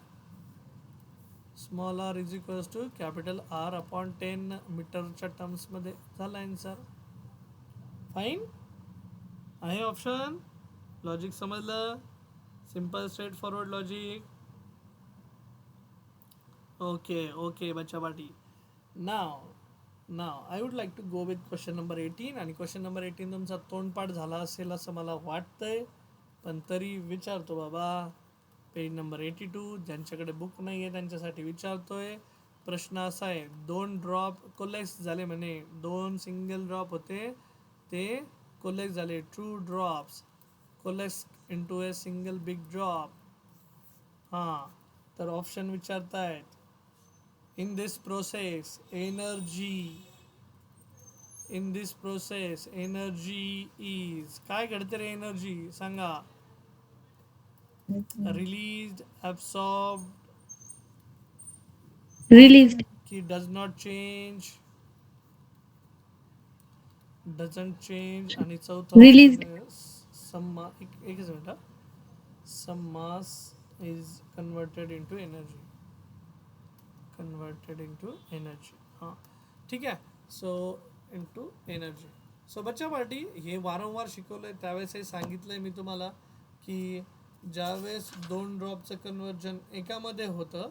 Small R is equals to capital R upon 10 मीटरच्या टर्म्समध्ये. झाला आन्सर. फाईन आहे ऑप्शन. लॉजिक समजलं. Simple straightforward logic. Okay okay बच्चा party. Now I would like to go with question number 18. आणि क्वेश्चन नंबर 18 तुमचा तोंडपाठ झाला असेल असं मला वाटतंय, पण तरी विचारतो बाबा. Page number 82. ज्यांच्याकडे बुक नाही आहे त्यांच्यासाठी विचारतोय. प्रश्न असा आहे, 2 ड्रॉप कोलेक्स झाले म्हणे. 2 सिंगल ड्रॉप होते ते कोलेक्स झाले. 2 drops coalesce into a single big drop. हां, तर ऑप्शन विचारतायत. In this process energy is. काय घडते रे एनर्जी सांगा. Release, absorb release. की does not change. Doesn't change. आणि चौथा Released. एकच minute. Some mass is converted into energy. हां ठीक आहे. So into energy. सो बच्चा पार्टी हे वारंवार शिकवलं आहे. त्यावेळेस हे सांगितलं आहे मी तुम्हाला की ज्यावेळेस 2 ड्रॉपचं कन्वर्जन एकामध्ये होतं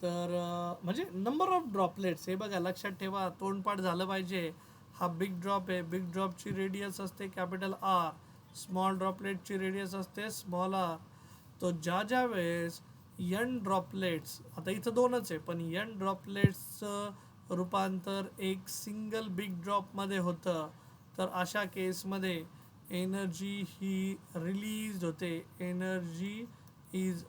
तर म्हणजे नंबर ऑफ ड्रॉपलेट्स. हे बघा लक्षात ठेवा, तोंडपाठ झालं पाहिजे. हा बिग ड्रॉप आहे. बिग ड्रॉपची रेडियस असते कॅपिटल आर. स्मॉल ड्रॉपलेटची रेडियस असते स्मॉल आर. तो ज्या वेळेस यन ड्रॉपलेट्स, आता इथं 2च आहे, पण यन ड्रॉपलेट्सचं रूपांतर एक सिंगल बिग ड्रॉपमध्ये होतं, तर अशा केसमध्ये एनर्जी ही रिलीज होते. एनर्जी इज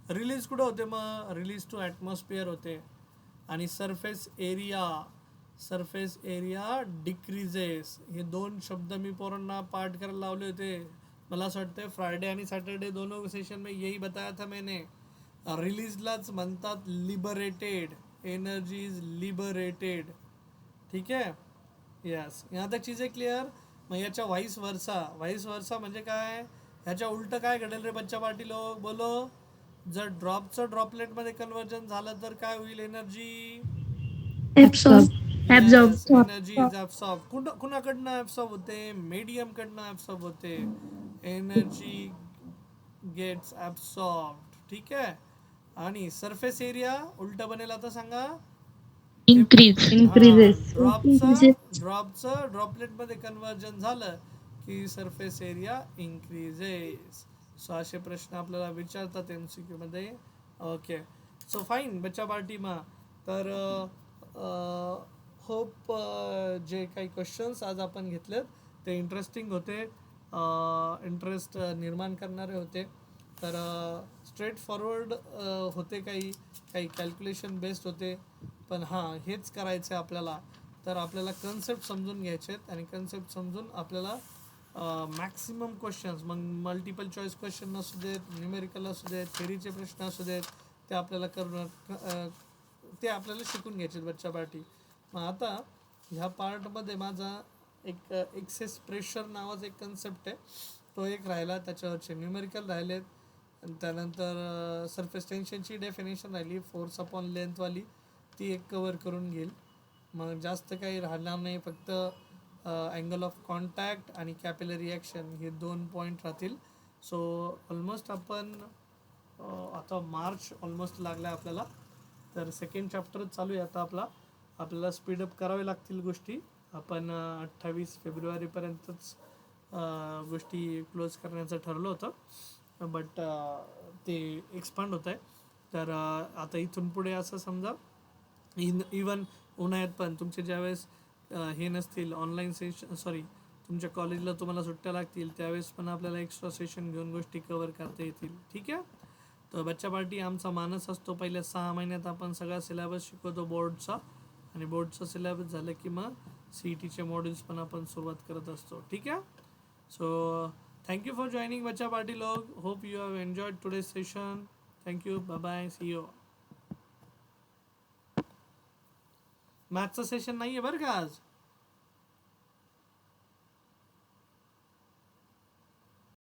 रिलीज कुठं होते मग? रिलीज टू ॲटमॉस्फिअर होते. आणि सरफेस एरिया डिक्रीजेस. हे 2 शब्द मी पोरांना पाठ करायला लावले होते. मला असं वाटतं फ्रायडे आणि सॅटरडे दोनों सेशन में यही बताया था मैंने. रिलीजलाच म्हणतात लिबरेटेड. Energy is liberated. ठीक आहे. यस, यहाँ तक चीज़ें क्लिअर. मग याच्या व्हाईस वर्सा म्हणजे काय? ह्याच्या उलट काय घडेल रे बच्चा पाटी लोक बोलो. जर ड्रॉपचं ड्रॉपलेटमध्ये कन्वर्जन झालं तर काय होईल? Energy Absorb. Yes, Absorb. Energy is absorb. कुणाकडनं ॲब्सॉर्ब होते? मीडियमकडनं ॲब्सॉर्ब होते. Energy gets absorbed. ठीक आहे. आणि सरफेस एरिया उलट बनेल. आता सांगा. Increases. ड्रॉपचं ड्रॉपलेटमध्ये कन्वर्जन झालं की सरफेस एरिया इन्क्रीजेस. सो असे प्रश्न आपल्याला विचारतात MCQ मध्ये. ओके. सो फाईन बच्चा पार्टी मा. तर होप जे काही क्वेश्चन्स आज आपण घेतलेत ते इंटरेस्टिंग होते. इंटरेस्ट निर्माण करणारे होते. तर स्ट्रेट फॉरवर्ड होते. काही कॅल्क्युलेशन बेस्ड होते. पण हां, हेच करायचं आहे आपल्याला. तर आपल्याला कन्सेप्ट समजून घ्यायचे आहेत. आणि कन्सेप्ट समजून आपल्याला मॅक्सिमम क्वेश्चन्स, मग मल्टिपल चॉईस क्वेश्चन असू देत, न्यूमेरिकल असू देत, थेरीचे प्रश्न असू देत, ते आपल्याला ते आपल्याला शिकून घ्यायचे आहेत बच्चा पार्टी. मग आता ह्या पार्टमध्ये माझा एक एक्सेस प्रेशर नावाचा एक कन्सेप्ट आहे, तो एक राहिला. त्याच्यावरचे न्यूमेरिकल राहिलेत. आणि त्यानंतर सरफेस टेन्शनची डेफिनेशन राहिली, फोर्स अपॉन लेंथवाली, ती एक कवर करून घेईल. मग जास्त काही राहणार नाही. फक्त अँगल ऑफ कॉन्टॅक्ट आणि कॅपिलरी ॲक्शन हे 2 पॉईंट राहतील. सो ऑलमोस्ट आपण आता मार्च ऑलमोस्ट लागला आहे आपल्याला. तर सेकंड चॅप्टरच चालू आहे आता आपल्याला स्पीडअप करावे लागतील गोष्टी. आपण 28 फेब्रुवारीपर्यंतच गोष्टी क्लोज करण्याचं ठरलं होतं, बट ते एक्सपांड होत आहे. तर आता इथून पुढे असं समजा इवन उन्हाळ्यात पण तुमचे ज्यावेळेस हे नसतील ऑनलाईन सेशन, तुमच्या कॉलेजला तुम्हाला सुट्ट्या लागतील, त्यावेळेस पण आपल्याला एक्स्ट्रा सेशन घेऊन गोष्टी कवर करता येतील. ठीक आहे. तर बच्चा पार्टी आमचा मानस असतो पहिल्या 6 महिन्यात आपण सगळा सिलेबस शिकवतो बोर्डचा. आणि बोर्डचा सिलेबस झालं की मग CETचे मॉड्यूल्स पण आपण सुरुवात करत असतो. ठीक आहे. So thank you for joining बच्चा पार्टी लोग. Hope you have enjoyed today's session. Thank you, bye bye, see you. मॅथचं सेशन नाही आहे बरं का आज.